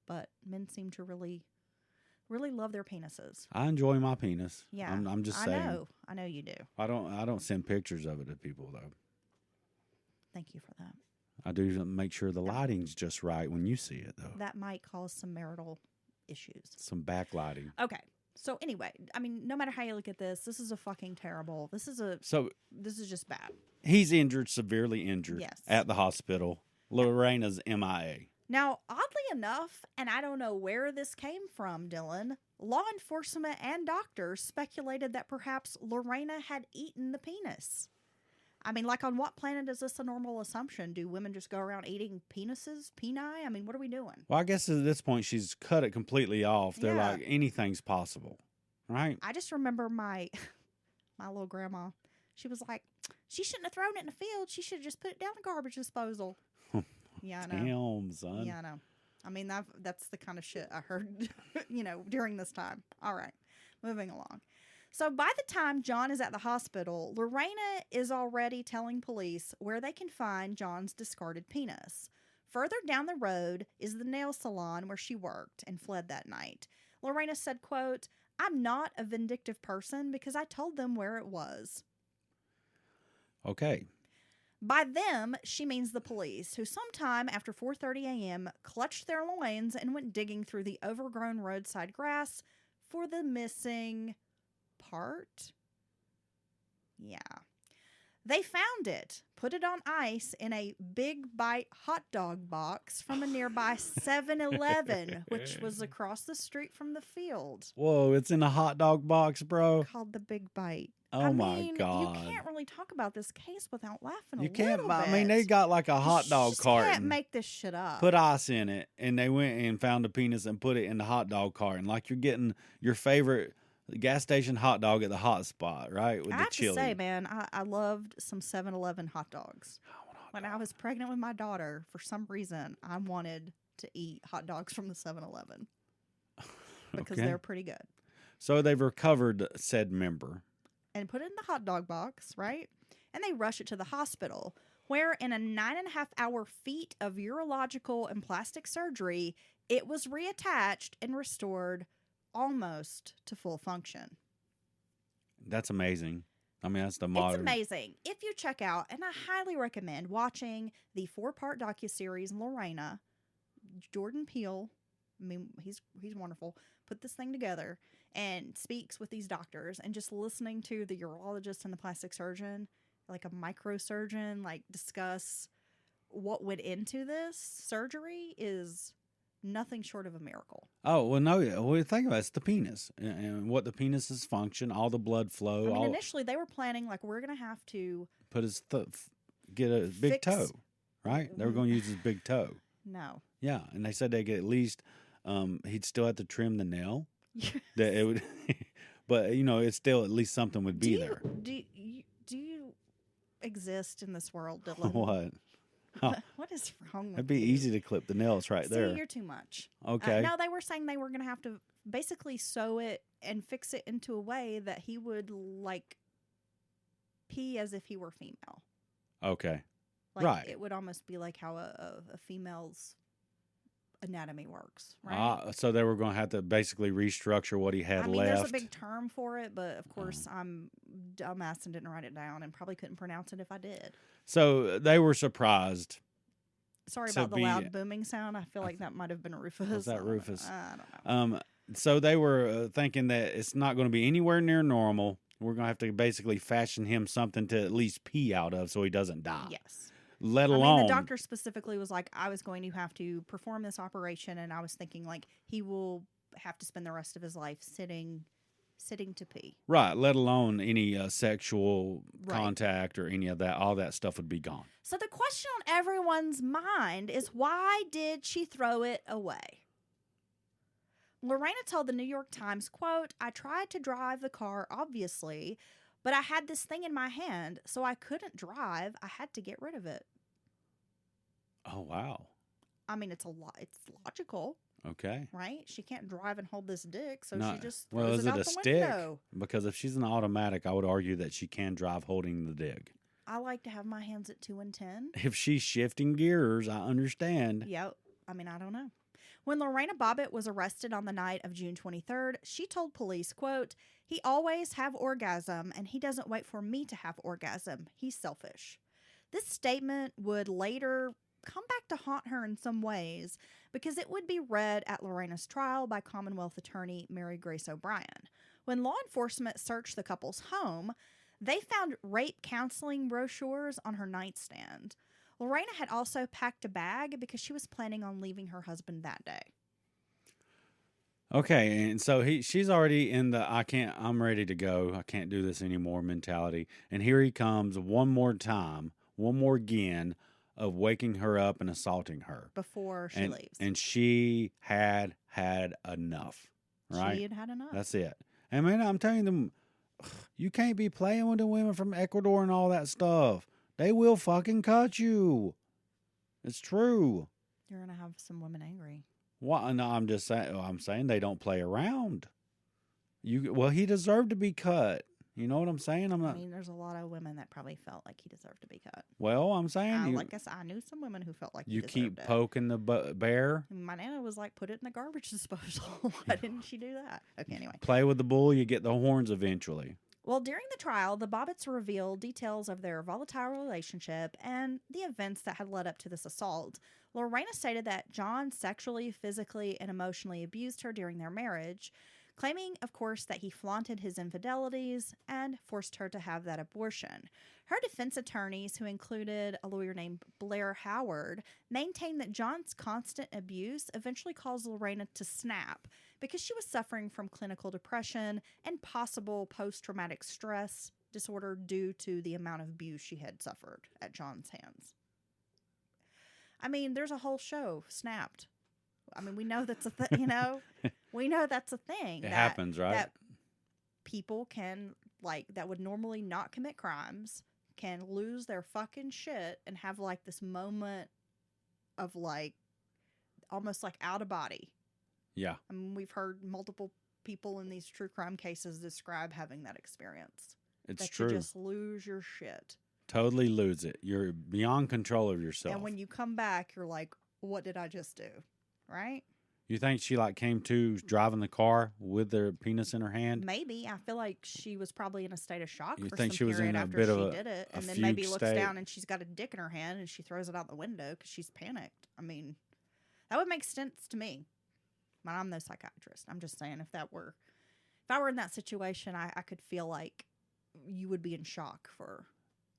but men seem to really, really love their penises. I enjoy my penis. Yeah, I'm just saying. I know you do. I don't send pictures of it to people though. Thank you for that. I do make sure the lighting's just right when you see it though. That might cause some marital issues. Some backlighting. Okay. So anyway, I mean, no matter how you look at this is a fucking terrible. This is just bad. He's injured, severely injured Yes. at the hospital. Lorena's MIA. Now, oddly enough, and I don't know where this came from, Dylan, law enforcement and doctors speculated that perhaps Lorena had eaten the penis. I mean, like, on what planet is this a normal assumption? Do women just go around eating peni? I mean, what are we doing? Well, I guess at this point she's cut it completely off. They're Yeah. like, anything's possible, right? I just remember my little grandma. She was like, she shouldn't have thrown it in the field. She should have just put it down the garbage disposal. Yeah, I know. Damn, son. Yeah, I know. I mean, that's the kind of shit I heard, during this time. All right, moving along. So by the time John is at the hospital, Lorena is already telling police where they can find John's discarded penis. Further down the road is the nail salon where she worked and fled that night. Lorena said, quote, "I'm not a vindictive person because I told them where it was." Okay. By them, she means the police, who sometime after 4:30 a.m. clutched their loins and went digging through the overgrown roadside grass for the missing part. Yeah. They found it, put it on ice in a Big Bite hot dog box from a nearby 7-Eleven, which was across the street from the field. Whoa, it's in a hot dog box, bro. Called the Big Bite. Oh I my mean, God. You can't really talk about this case without laughing You a can't. little I mean, bit. they got like a hot dog Just carton. can't make this shit up. Put ice in it, and they went and found a penis and put it in the hot dog carton, like you're getting your favorite gas station hot dog at the hot spot, right? With I the have chili. to say, man, I loved some 7-Eleven hot dogs. When I was pregnant with my daughter, for some reason, I wanted to eat hot dogs from the 7-Eleven because Okay. they're pretty good. So they've recovered said member. And put it in the hot dog box, right? And they rush it to the hospital, where in a 9.5-hour feat of urological and plastic surgery, it was reattached and restored almost to full function. That's amazing. I mean, that's the modern. It's amazing. If you check out, and I highly recommend watching the 4-part docuseries Lorena, Jordan Peele, I mean, he's wonderful, put this thing together and speaks with these doctors, and just listening to the urologist and the plastic surgeon, like a microsurgeon, like discuss what went into this surgery is nothing short of a miracle. Oh, well, no. Well, think about it. It's the penis and what the penis's function, all the blood flow. I mean, initially they were planning, like, we're going to have to put his get a big fix- toe, right? They were going to use his big toe. No. Yeah, and they said they could at least he'd still have to trim the nail. That it would, but it's still at least something would be there. Do you exist in this world, Dylan? What? Oh, What is wrong with it'd be you? easy to clip the nails right See, there. you're too much. Okay. No, they were saying they were going to have to basically sew it and fix it into a way that he would, like, pee as if he were female. Okay. Like, Right. It would almost be like how a female's anatomy works, right? So they were going to have to basically restructure what he had I mean, left. there's a big term for it, but of course I'm dumbass and didn't write it down and probably couldn't pronounce it if I did. So they were surprised. Sorry To about the be- loud booming sound. I feel like that might have been Rufus. Was that I don't know. Rufus? I don't know. So they were thinking that it's not going to be anywhere near normal. We're going to have to basically fashion him something to at least pee out of so he doesn't die. Yes. Let I alone mean, the doctor specifically was like, I was going to have to perform this operation, and I was thinking like he will have to spend the rest of his life sitting to pee. right. Let alone any sexual Right. contact or any of that. All that stuff would be gone. So the question on everyone's mind is, why did she throw it away? Lorena told the New York Times, quote, "I tried to drive the car, obviously, but I had this thing in my hand, so I couldn't drive. I had to get rid of it." Oh wow. I mean, it's logical, Okay. right? She can't drive and hold this dick, so No. she just Well, throws is it it out a the stick? window. Because if she's an automatic, I would argue that she can drive holding the dig. I like to have my hands at 2 and 10. If she's shifting gears, I understand. Yep. I mean, I don't know. When Lorena Bobbitt was arrested on the night of June 23rd, she told police, quote, "He always have orgasm, and he doesn't wait for me to have orgasm. He's selfish." This statement would later come back to haunt her in some ways because it would be read at Lorena's trial by Commonwealth attorney Mary Grace O'Brien. When law enforcement searched the couple's home, they found rape counseling brochures on her nightstand. Lorena had also packed a bag because she was planning on leaving her husband that day. Okay, and so she's already in the I'm ready to go. I can't do this anymore mentality. And here he comes one more time, one more again of waking her up and assaulting her. Before she leaves. And she had enough, right? She had had enough. That's it. And man, I'm telling them, you can't be playing with the women from Ecuador and all that stuff. They will fucking cut you. It's true. You're going to have some women angry. Well, no, I'm just saying. I'm saying they don't play around. Well, he deserved to be cut. You know what I'm saying? I'm I not. mean, there's a lot of women that probably felt like he deserved to be cut. Well, I'm saying Like I said, I knew some women who felt like he you deserved keep it. poking the bear. And my nana was like, put it in the garbage disposal. Why didn't she do that? Okay, anyway. Play with the bull, you get the horns eventually. Well, during the trial, the Bobbitts revealed details of their volatile relationship and the events that had led up to this assault. Lorena stated that John sexually, physically, and emotionally abused her during their marriage, claiming, of course, that he flaunted his infidelities and forced her to have that abortion. Her defense attorneys, who included a lawyer named Blair Howard, maintained that John's constant abuse eventually caused Lorena to snap because she was suffering from clinical depression and possible post-traumatic stress disorder due to the amount of abuse she had suffered at John's hands. I mean, there's a whole show, Snapped. I mean, we know that's a thing, you know? We know that's a thing. It happens, right? That people can, like, that would normally not commit crimes can lose their fucking shit and have, like, this moment of, like, almost like out of body. Yeah. I mean, we've heard multiple people in these true crime cases describe having that experience. It's that true. You just lose your shit. Totally lose it. You're beyond control of yourself. And when you come back, you're like, what did I just do? Right? You think she like came to driving the car with their penis in her hand? Maybe. I feel like she was probably in a state of shock You for think some she was period in a after bit she of a- did it. a And then maybe fugue looks state? down and she's got a dick in her hand and she throws it out the window because she's panicked. I mean, that would make sense to me. But I'm no psychiatrist. I'm just saying if I were in that situation, I could feel like you would be in shock for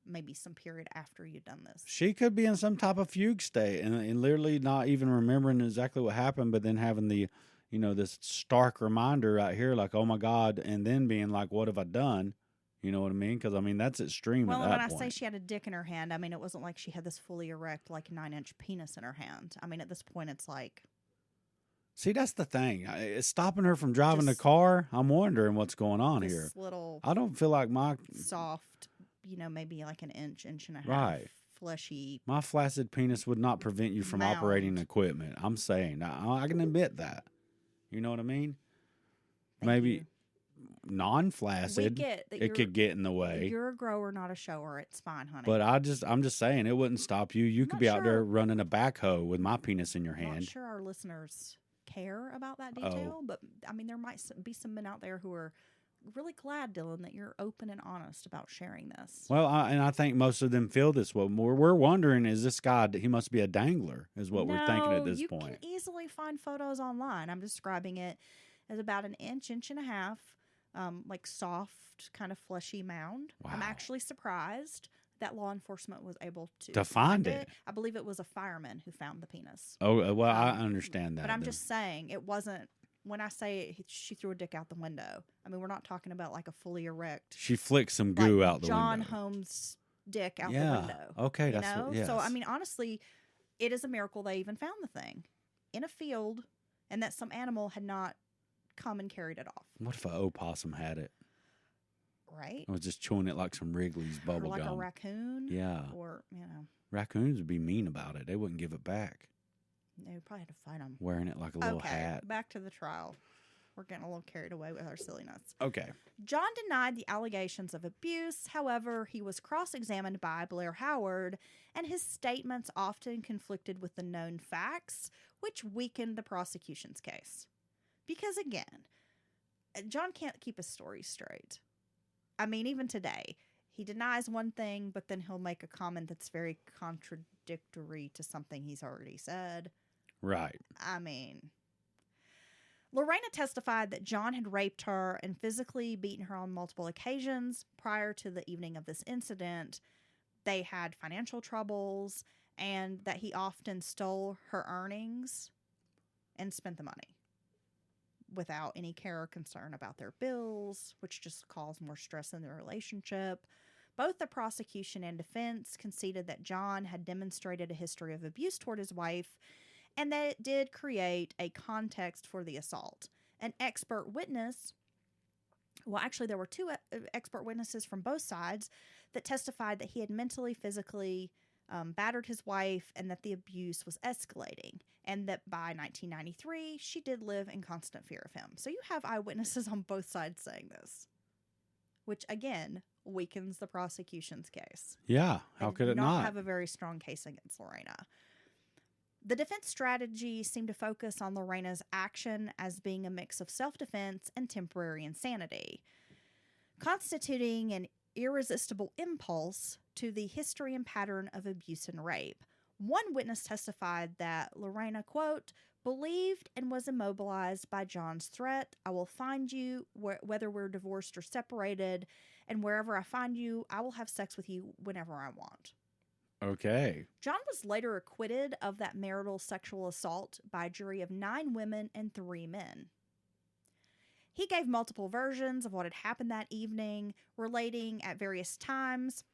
maybe some period after you'd done this. She could be in some type of fugue state and literally not even remembering exactly what happened, but then having the, this stark reminder right here, like, oh my God, and then being like, what have I done? You know what I mean? Because, that's extreme Well, at when that I point. say she had a dick in her hand, I mean, it wasn't like she had this fully erect, like 9-inch penis in her hand. I mean, at this point, it's like. See, that's the thing. It's stopping her from driving the Just car. I'm wondering what's going on this here. little I don't feel like soft, maybe like an inch and a half, Right. fleshy. my flaccid penis would not prevent you from operating Mound. equipment. I'm saying. I can admit that. You know what I mean? Thank Maybe you. non-flaccid, get that it could get in the way. You're a grower, not a shower. It's fine, honey. But I'm just saying, it wouldn't stop you. You I'm could not be out there sure. running a backhoe with my penis in your I'm not hand. sure our listeners care about that Oh. detail, but I mean, there might be some men out there who are really glad, Dylan, that you're open and honest about sharing this. Well, I think most of them feel this way. We're wondering, is this guy, he must be a dangler, is what we're thinking at this point. You can easily find photos online. I'm describing it as about an inch and a half, like soft, kind of fleshy mound. I'm Wow. actually surprised that law enforcement was able To find it. I believe it was a fireman who found the penis. Oh, well, I understand that. But I'm then. just saying, it wasn't, when I say she threw a dick out the window, I mean, we're not talking about like a fully erect, She flicked some goo like out the John window. Holmes' dick out the Yeah. window. Okay, You that's know? what, yes. So, I mean, honestly, it is a miracle they even found the thing in a field and that some animal had not come and carried it off. What if an opossum had it? Right? I was just chewing it like some Wrigley's Or bubble like a gum. raccoon. Yeah. Or, you know, Raccoons would be mean about it. They wouldn't give it back. they would probably have to fight them. Wearing it like a little hat. Back to the trial. We're getting a little carried away with our silliness. Okay. John denied the allegations of abuse. However, he was cross-examined by Blair Howard, and his statements often conflicted with the known facts, which weakened the prosecution's case. Because again, John can't keep his story straight. I mean, even today, he denies one thing, but then he'll make a comment that's very contradictory to something he's already said. Right. I mean, Lorena testified that John had raped her and physically beaten her on multiple occasions prior to the evening of this incident. They had financial troubles and that he often stole her earnings and spent the money without any care or concern about their bills, which just caused more stress in the relationship. Both the prosecution and defense conceded that John had demonstrated a history of abuse toward his wife and that it did create a context for the assault. An expert witness, well, actually, there were two expert witnesses from both sides that testified that he had mentally, physically battered his wife and that the abuse was escalating, and that by 1993, she did live in constant fear of him. So you have eyewitnesses on both sides saying this, which, again, weakens the prosecution's case. Yeah. How They could do it not? have a very strong case against Lorena. The defense strategy seemed to focus on Lorena's action as being a mix of self-defense and temporary insanity, constituting an irresistible impulse to the history and pattern of abuse and rape. One witness testified that Lorena, quote, believed and was immobilized by John's threat. I will find you whether we're divorced or separated, and wherever I find you, I will have sex with you whenever I want. Okay. John was later acquitted of that marital sexual assault by a jury of 9 women and 3 men. He gave multiple versions of what had happened that evening, relating at various times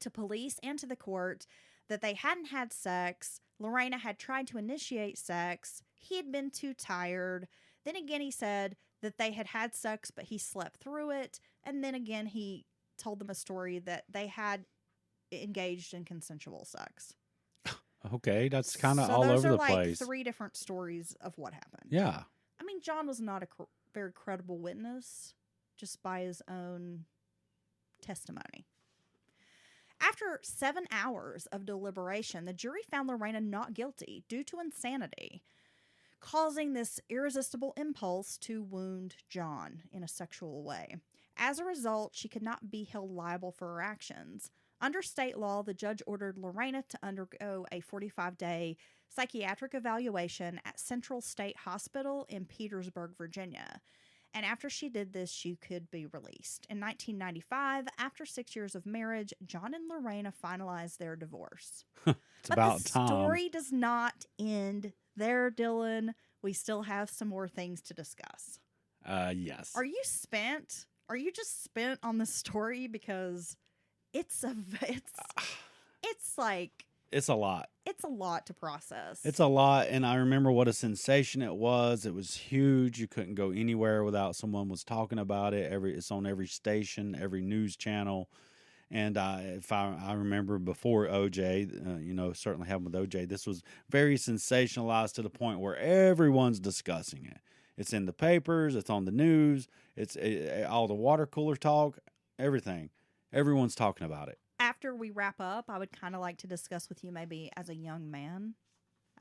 to police and to the court that they hadn't had sex. Lorena had tried to initiate sex. He had been too tired. Then again, he said that they had had sex, but he slept through it. And then again, he told them a story that they had engaged in consensual sex. Okay. That's kind of So all those over are the like place. 3 different stories of what happened. Yeah. I mean, John was not a very credible witness just by his own testimony. After 7 hours of deliberation, the jury found Lorena not guilty due to insanity, causing this irresistible impulse to wound John in a sexual way. As a result, she could not be held liable for her actions. Under state law, the judge ordered Lorena to undergo a 45-day psychiatric evaluation at Central State Hospital in Petersburg, Virginia. And after she did this, she could be released. In 1995, after 6 years of marriage, John and Lorena finalized their divorce. It's about the time. story does not end there, Dylan. We still have some more things to discuss. Yes. Are you spent? Are you just spent on this story? Because it's like It's a lot. it's a lot to process. It's a lot, and I remember what a sensation it was. It was huge. You couldn't go anywhere without someone was talking about it. It's on every station, every news channel. And if I remember before OJ, certainly happened with OJ, this was very sensationalized to the point where everyone's discussing it. It's in the papers. It's on the news. It's all the water cooler talk. Everything. Everyone's talking about it. After we wrap up, I would kind of like to discuss with you, maybe as a young man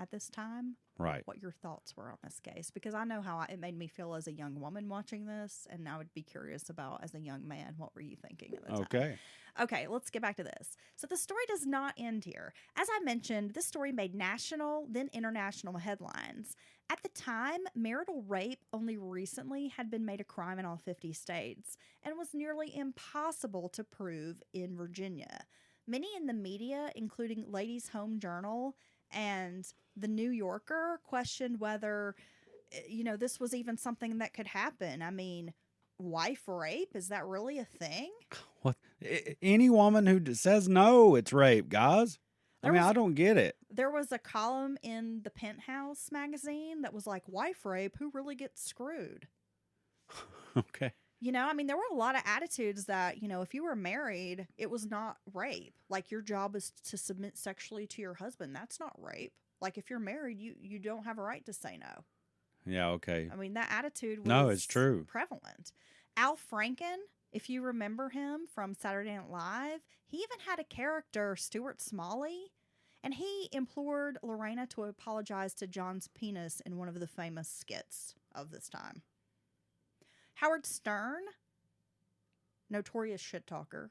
at this time, Right. what your thoughts were on this case, because I know how it made me feel as a young woman watching this, and I would be curious about, as a young man, what were you thinking at the time? Okay. Okay, let's get back to this. So the story does not end here. As I mentioned, this story made national, then international headlines. At the time, marital rape only recently had been made a crime in all 50 states and was nearly impossible to prove in Virginia. Many in the media, including Ladies' Home Journal and The New Yorker, questioned whether, this was even something that could happen. I mean, wife rape, is that really a thing? What? Any woman who says no, it's rape, guys. There I mean, was- I don't get it. There was a column in the Penthouse magazine that was like, wife rape, who really gets screwed? Okay. There were a lot of attitudes that, if you were married, it was not rape. Like, your job is to submit sexually to your husband. That's not rape. Like, if you're married, you don't have a right to say no. Yeah, okay. I mean, that attitude was No, it's true. prevalent. Al Franken, if you remember him from Saturday Night Live, he even had a character, Stuart Smalley, and he implored Lorena to apologize to John's penis in one of the famous skits of this time. Howard Stern, notorious shit talker,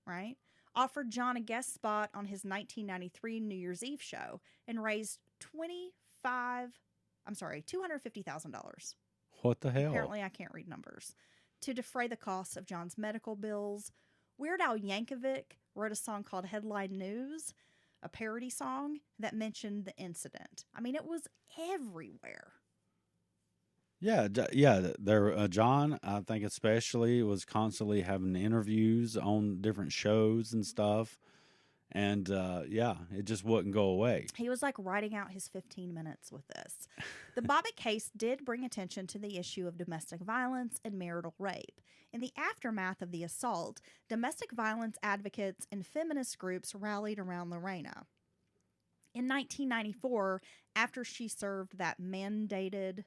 right, offered John a guest spot on his 1993 New Year's Eve show and raised $250,000. What the hell? Apparently, I can't read numbers. To defray the costs of John's medical bills. Weird Al Yankovic wrote a song called Headline News, a parody song that mentioned the incident. I mean, it was everywhere. Yeah, there. John, I think especially, was constantly having interviews on different shows and stuff, and it just wouldn't go away. He was like writing out his 15 minutes with this. The Bobbitt case did bring attention to the issue of domestic violence and marital rape. In the aftermath of the assault, domestic violence advocates and feminist groups rallied around Lorena. In 1994, after she served that mandated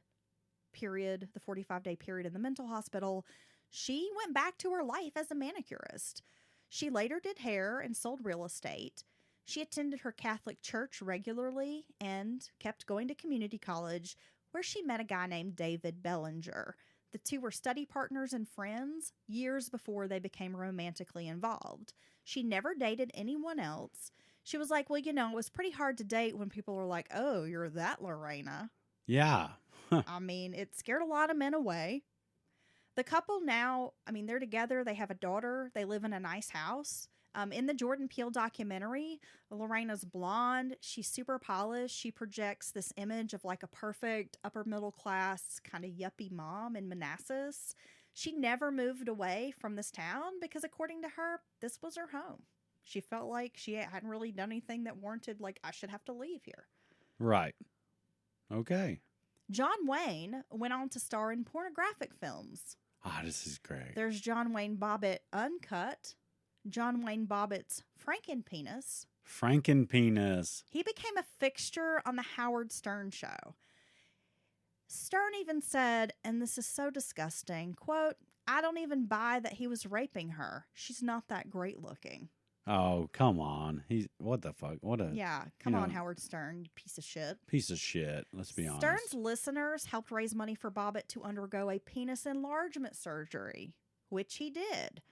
period, the 45-day period in the mental hospital, she went back to her life as a manicurist. She later did hair and sold real estate. She attended her Catholic church regularly and kept going to community college, where she met a guy named David Bellinger. The two were study partners and friends years before they became romantically involved. She never dated anyone else. She was like, well, it was pretty hard to date when people were like, oh, you're that Lorena. Yeah. I mean, it scared a lot of men away. The couple now, they're together. They have a daughter. They live in a nice house. In the Jordan Peele documentary, Lorena's blonde. She's super polished. She projects this image of like a perfect upper middle class kind of yuppie mom in Manassas. She never moved away from this town because, according to her, this was her home. She felt like she hadn't really done anything that warranted, like, I should have to leave here. Right. Okay. John Wayne went on to star in pornographic films. This is great. There's John Wayne Bobbitt Uncut, John Wayne Bobbitt's Frankenpenis. Frankenpenis. He became a fixture on the Howard Stern show. Stern even said, and this is so disgusting, quote, I don't even buy that he was raping her. She's not that great looking. Oh, come on. What the fuck? What a Yeah, come on, Howard Stern, you piece of shit. piece of shit. Let's be honest. Stern's listeners helped raise money for Bobbitt to undergo a penis enlargement surgery, which he did.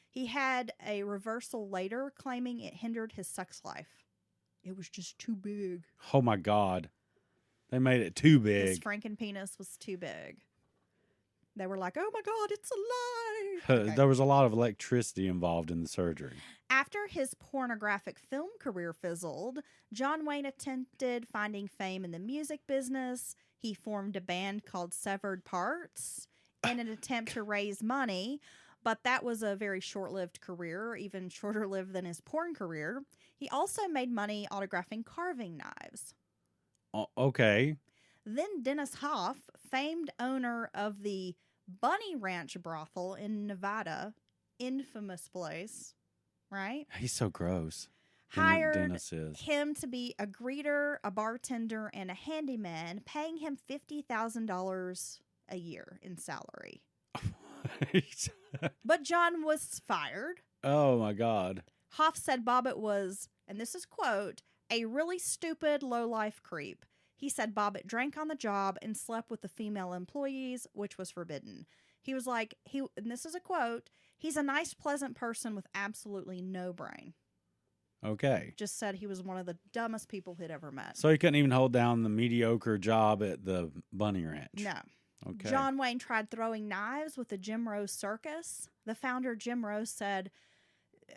He had a reversal later, claiming it hindered his sex life. It was just too big. Oh my God. They made it too His big. Frankenpenis was too big. They were like, oh my God, it's alive. Okay. There was a lot of electricity involved in the surgery. After his pornographic film career fizzled, John Wayne attempted finding fame in the music business. He formed a band called Severed Parts in an attempt to raise money, but that was a very short-lived career, even shorter-lived than his porn career. He also made money autographing carving knives. Okay. Then Dennis Hoff, famed owner of the Bunny Ranch brothel in Nevada, infamous place, right? He's so gross. Hired Dennis is. him to be a greeter, a bartender, and a handyman, paying him $50,000 a year in salary. But John was fired. Oh my God. Hoff said Bobbitt was, and this is quote, a really stupid low-life creep. He said Bobbitt drank on the job and slept with the female employees, which was forbidden. He was like, and this is a quote, he's a nice, pleasant person with absolutely no brain. Okay. Just said he was one of the dumbest people he'd ever met. So he couldn't even hold down the mediocre job at the bunny ranch. No. Okay. John Wayne tried throwing knives with the Jim Rose Circus. The founder, Jim Rose, said,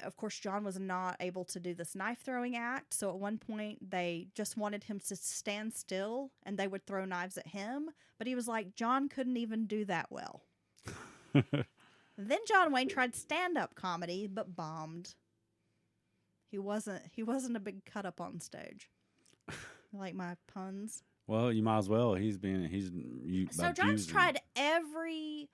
of course, John was not able to do this knife throwing act. So at one point, they just wanted him to stand still and they would throw knives at him. But he was like, John couldn't even do that well. Then John Wayne tried stand-up comedy, but bombed. He wasn't a big cut up on stage. Like my puns. Well, you might as well. So John's tried every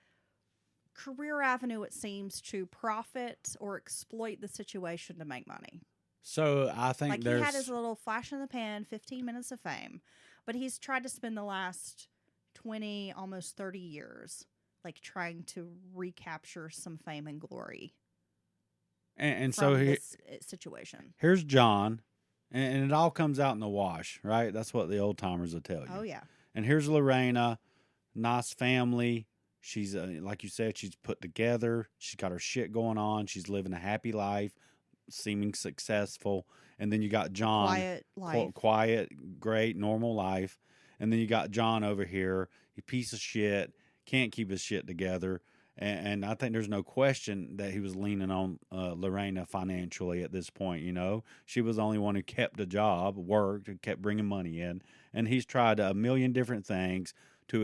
career avenue, it seems, to profit or exploit the situation to make money. So I think like he had his little flash in the pan, 15 minutes of fame, but he's tried to spend the last 20, almost 30 years, like trying to recapture some fame and glory. And from so this situation. Here's John, and it all comes out in the wash, right? That's what the old timers will tell you. Oh yeah. And here's Lorena, nice family. She's like you said, she's put together. She's got her shit going on. She's living a happy life, seeming successful. And then you got John, Quiet life. Quiet, great, normal life. And then you got John over here, he piece of shit, can't keep his shit together. And I think there's no question that he was leaning on Lorena financially at this point, you know. She was the only one who kept a job, worked, and kept bringing money in. And he's tried a million different things to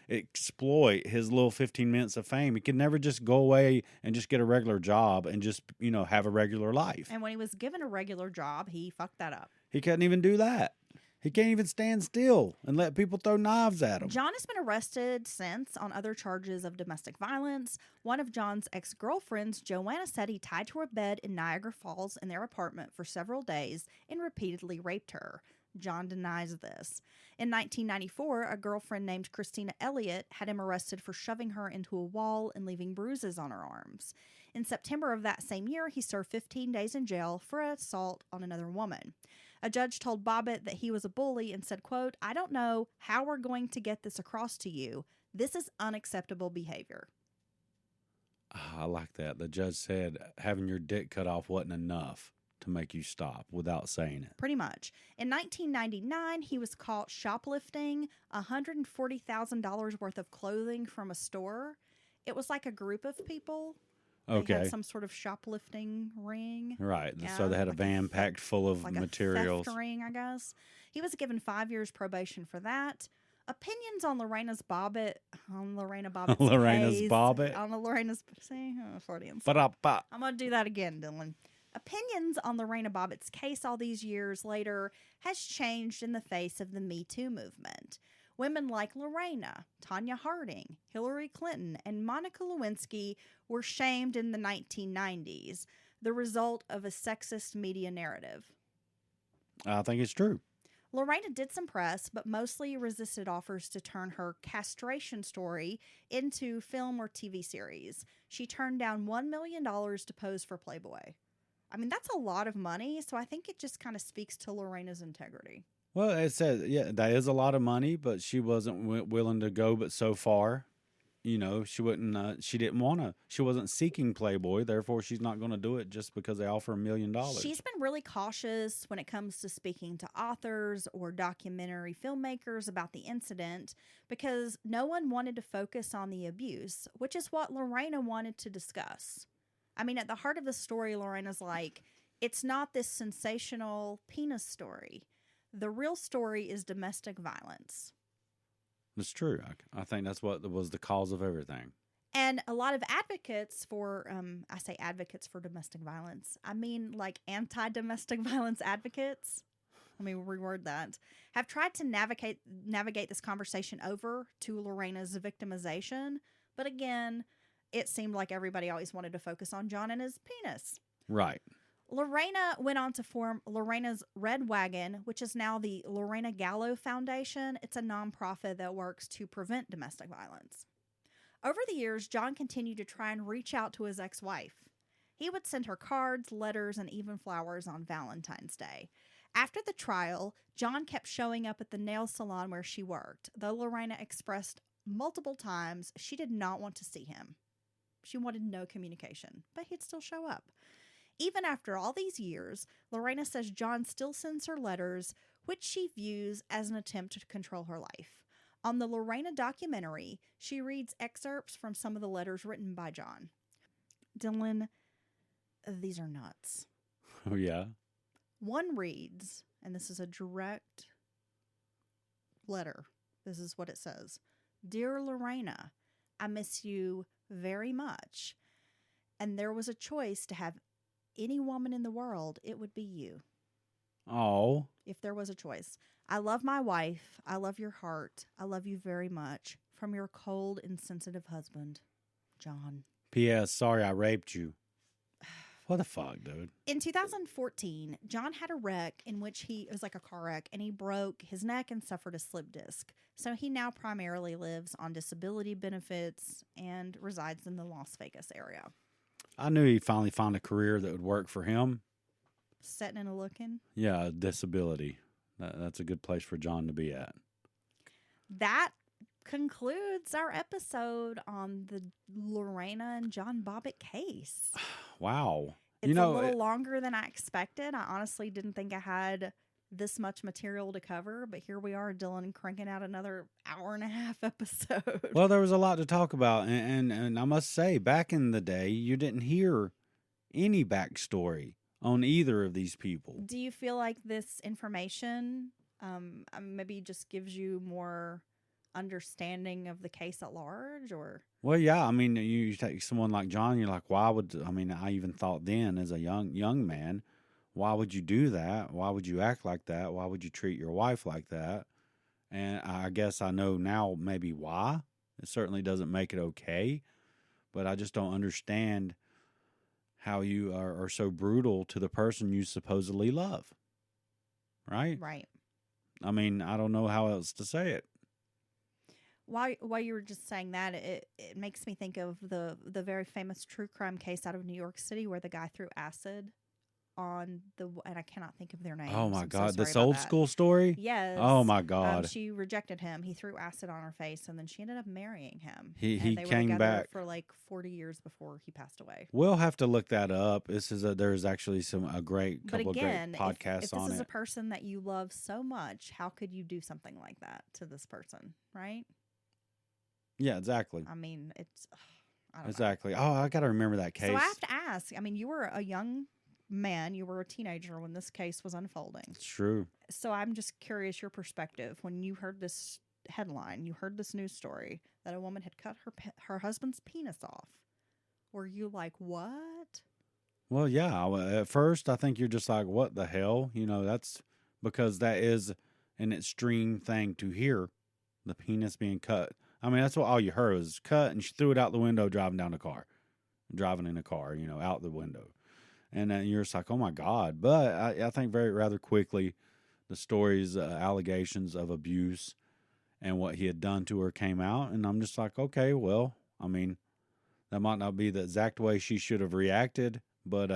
exploit his little 15 minutes of fame. He could never just go away and just get a regular job and just, have a regular life. And when he was given a regular job, he fucked that up. He couldn't even do that. He can't even stand still and let people throw knives at him. John has been arrested since on other charges of domestic violence. One of John's ex-girlfriends, Joanna, said he tied to her bed in Niagara Falls in their apartment for several days and repeatedly raped her. John denies this. In 1994, a girlfriend named Christina Elliott had him arrested for shoving her into a wall and leaving bruises on her arms. In September of that same year, he served 15 days in jail for assault on another woman. A judge told Bobbitt that he was a bully and said, quote, I don't know how we're going to get this across to you. This is unacceptable behavior. I like that. The judge said having your dick cut off wasn't enough to make you stop without saying it. Pretty much. In 1999, he was caught shoplifting $140,000 worth of clothing from a store. It was like a group of people. They had some sort of shoplifting ring. Right. Yeah, So they had like a van packed full of like materials. A theft ring, I guess. He was given 5 years probation for that. Opinions on Lorena Bobbitt's Lorena's case, Bobbitt? On the Lorena's, see, Freudian. Ba-da-ba. I'm going to do that again, Dylan. Opinions on Lorena Bobbitt's case all these years later has changed in the face of the Me Too movement. Women like Lorena, Tanya Harding, Hillary Clinton, and Monica Lewinsky were shamed in the 1990s, the result of a sexist media narrative. I think it's true. Lorena did some press, but mostly resisted offers to turn her castration story into film or TV series. She turned down $1 million to pose for Playboy. I mean, that's a lot of money, so I think it just kind of speaks to Lorena's integrity. Well, it says, that is a lot of money, but she wasn't willing to go but so far. She wouldn't, she didn't want to, she wasn't seeking Playboy, therefore she's not going to do it just because they offer $1 million. She's been really cautious when it comes to speaking to authors or documentary filmmakers about the incident because no one wanted to focus on the abuse, which is what Lorena wanted to discuss. I mean, at the heart of the story, Lorena's like, it's not this sensational penis story. The real story is domestic violence. It's true. I think that's what was the cause of everything. And a lot of advocates for, I say advocates for domestic violence. I mean like anti-domestic violence advocates. Let me reword that. Have tried to navigate this conversation over to Lorena's victimization. But again, it seemed like everybody always wanted to focus on John and his penis. Right. Lorena went on to form Lorena's Red Wagon, which is now the Lorena Gallo Foundation. It's a nonprofit that works to prevent domestic violence. Over the years, John continued to try and reach out to his ex-wife. He would send her cards, letters, and even flowers on Valentine's Day. After the trial, John kept showing up at the nail salon where she worked, though Lorena expressed multiple times she did not want to see him. She wanted no communication, but he'd still show up. Even after all these years, Lorena says John still sends her letters, which she views as an attempt to control her life. On the Lorena documentary, she reads excerpts from some of the letters written by John. Dylan, these are nuts. Oh, yeah? One reads, and this is a direct letter. This is what it says. Dear Lorena, I miss you very much. And there was a choice to have any woman in the world, it would be you. Oh. If there was a choice. I love my wife. I love your heart. I love you very much. From your cold, insensitive husband, John. P.S. Sorry I raped you. What the fuck, dude? In 2014, John had a wreck in which it was like a car wreck, and he broke his neck and suffered a slip disc. So he now primarily lives on disability benefits and resides in the Las Vegas area. I knew he'd finally find a career that would work for him. Setting and a looking. Yeah, disability. That's a good place for John to be at. That concludes our episode on the Lorena and John Bobbitt case. Wow. It's a little longer than I expected. I honestly didn't think I had this much material to cover, but here we are, Dylan, cranking out another hour-and-a-half episode. Well, there was a lot to talk about, and I must say, back in the day, you didn't hear any backstory on either of these people. Do you feel like this information maybe just gives you more understanding of the case at large, or? Well, yeah, I mean, you take someone like John, you're like, why would, I mean, I even thought then as a young man, why would you do that? Why would you act like that? Why would you treat your wife like that? And I guess I know now maybe why. It certainly doesn't make it okay, but I just don't understand how you are so brutal to the person you supposedly love. Right? Right. I mean, I don't know how else to say it. While you were just saying that, it makes me think of the very famous true crime case out of New York City where the guy threw acid on and I cannot think of their names. Oh my I'm so God, sorry this about old that. school story? Yes. Oh my God. She rejected him. He threw acid on her face, and then she ended up marrying him. He and they came were together back for like 40 years before he passed away. We'll have to look that up. There's actually a great But couple again, of great podcasts if this on is it. a person that you love so much, how could you do something like that to this person, right? Yeah, exactly. I mean, it's I don't know. Exactly. Oh, I got to remember that case. So I have to ask. I mean, you were a young man. You were a teenager when this case was unfolding. It's true. So I'm just curious your perspective when you heard this headline, you heard this news story that a woman had cut her husband's penis off. Were you like, what? Well, yeah. At first, I think you're just like, what the hell? You know, that's because that is an extreme thing to hear, the penis being cut. I mean, that's what all you heard was cut, and she threw it out the window driving in a car, you know, out the window. And then you're just like, oh, my God. But I think rather quickly, the stories, allegations of abuse and what he had done to her came out. And I'm just like, okay, well, I mean, that might not be the exact way she should have reacted. But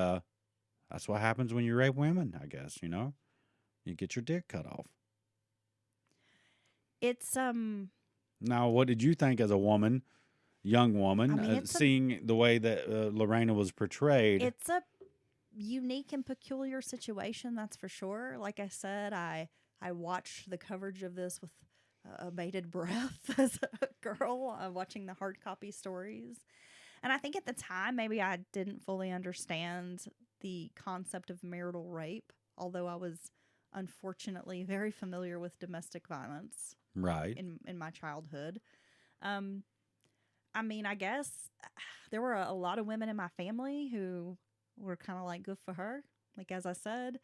that's what happens when you rape women, I guess, you know. You get your dick cut off. It's Now, what did you think as a woman, young woman, I mean, seeing the way that Lorena was portrayed? It's a unique and peculiar situation, that's for sure. Like I said, I watched the coverage of this with bated breath as a girl, watching the hard copy stories. And I think at the time, maybe I didn't fully understand the concept of marital rape, although I was unfortunately very familiar with domestic violence. Right. In my childhood. I mean, I guess there were a lot of women in my family who were kind of like, good for her, like as I said.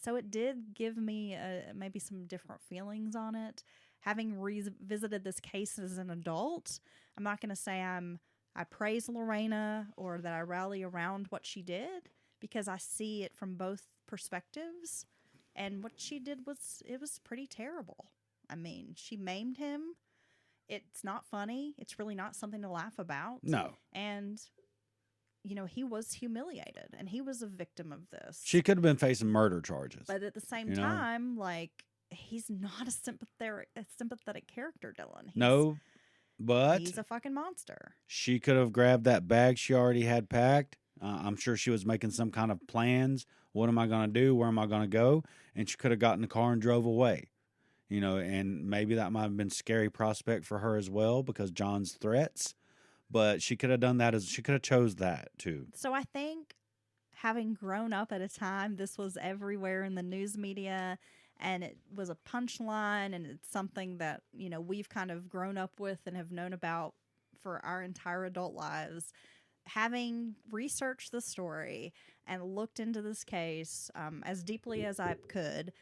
So it did give me maybe some different feelings on it. Having revisited this case as an adult, I'm not going to say I praise Lorena or that I rally around what she did, because I see it from both perspectives. And what she did was pretty terrible. I mean, she maimed him. It's not funny. It's really not something to laugh about. No. And, he was humiliated and he was a victim of this. She could have been facing murder charges. But at the same time, he's not a sympathetic character, Dylan. No, but he's a fucking monster. She could have grabbed that bag she already had packed. I'm sure she was making some kind of plans. What am I going to do? Where am I going to go? And she could have gotten in the car and drove away. And maybe that might have been a scary prospect for her as well because John's threats. But she could have done that she could have chose that too. So I think having grown up at a time, this was everywhere in the news media and it was a punchline and it's something that, we've kind of grown up with and have known about for our entire adult lives. Having researched the story and looked into this case as deeply as I could,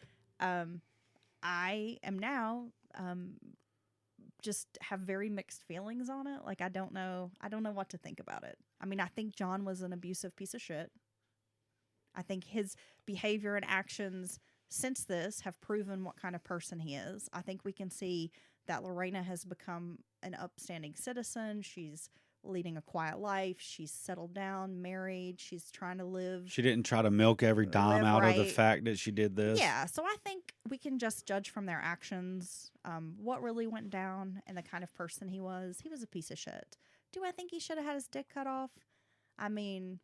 I am now just have very mixed feelings on it. Like I don't know what to think about it. I mean, I think John was an abusive piece of shit. I think his behavior and actions since this have proven what kind of person he is. I think we can see that Lorena has become an upstanding citizen. She's leading a quiet life. She's settled down, married. She's trying to live. She didn't try to milk every dime out of the right. fact that she did this. Yeah, so I think we can just judge from their actions what really went down and the kind of person he was. He was a piece of shit. Do I think he should have had his dick cut off? I mean,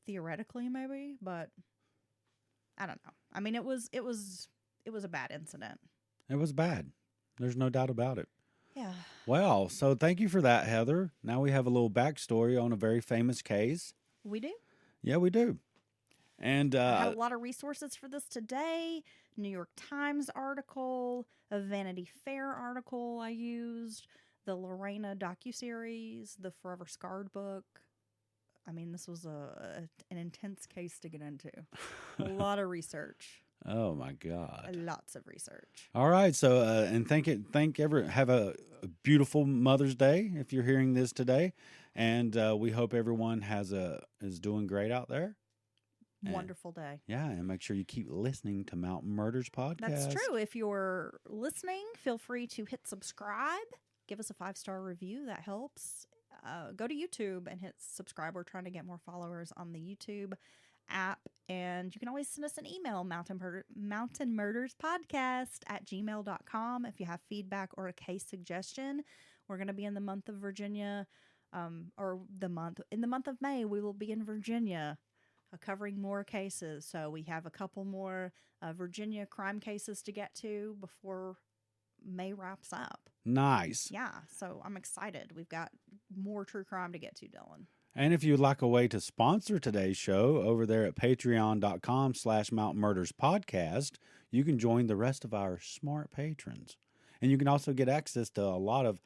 theoretically maybe, but I don't know. I mean, it was a bad incident. It was bad. There's no doubt about it. Yeah. Well, so thank you for that, Heather. Now we have a little backstory on a very famous case. We do. Yeah, we do. And I had a lot of resources for this today. New York Times article, a Vanity Fair article I used, the Lorena docuseries, the Forever Scarred book. I mean, this was an intense case to get into. A lot of research. Oh my God! Lots of research. All right, so and have a beautiful Mother's Day if you're hearing this today, and we hope everyone is doing great out there. Wonderful day. Yeah, and make sure you keep listening to Mountain Murders podcast. That's true. If you're listening, feel free to hit subscribe. Give us a 5-star review. That helps. Go to YouTube and hit subscribe. We're trying to get more followers on the YouTube app, and you can always send us an email, mountainmurderspodcast@gmail.com, if you have feedback or a case suggestion. We're going to be in the month of Virginia, in the month of May, we will be in Virginia covering more cases. So we have a couple more Virginia crime cases to get to before May wraps up. Nice. Yeah, so I'm excited. We've got more true crime to get to, Dylan. And if you'd like a way to sponsor today's show over there at patreon.com/Mountain Murders Podcast, you can join the rest of our smart patrons. And you can also get access to a lot of,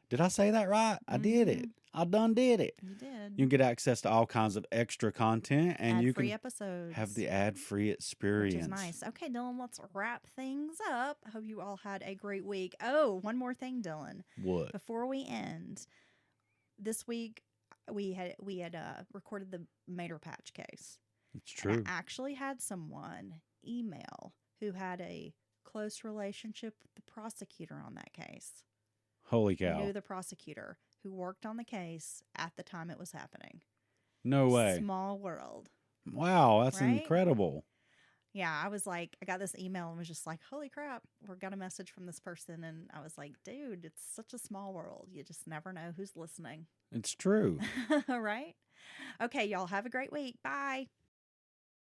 did I say that right? I did it. I done did it. You did. You can get access to all kinds of extra content, and you can episodes. have the ad-free experience. Which is nice. Okay, Dylan, let's wrap things up. I hope you all had a great week. Oh, one more thing, Dylan. What? Before we end, this week we had recorded the Mater Patch case. It's true. And I actually had someone email who had a close relationship with the prosecutor on that case. Holy cow. Knew the prosecutor who worked on the case at the time it was happening. No way. Small world. Wow, that's Right? incredible. Yeah, I was like, I got this email and was just like, holy crap, we got a message from this person. And I was like, dude, it's such a small world. You just never know who's listening. It's true. All right. Okay, y'all have a great week. Bye.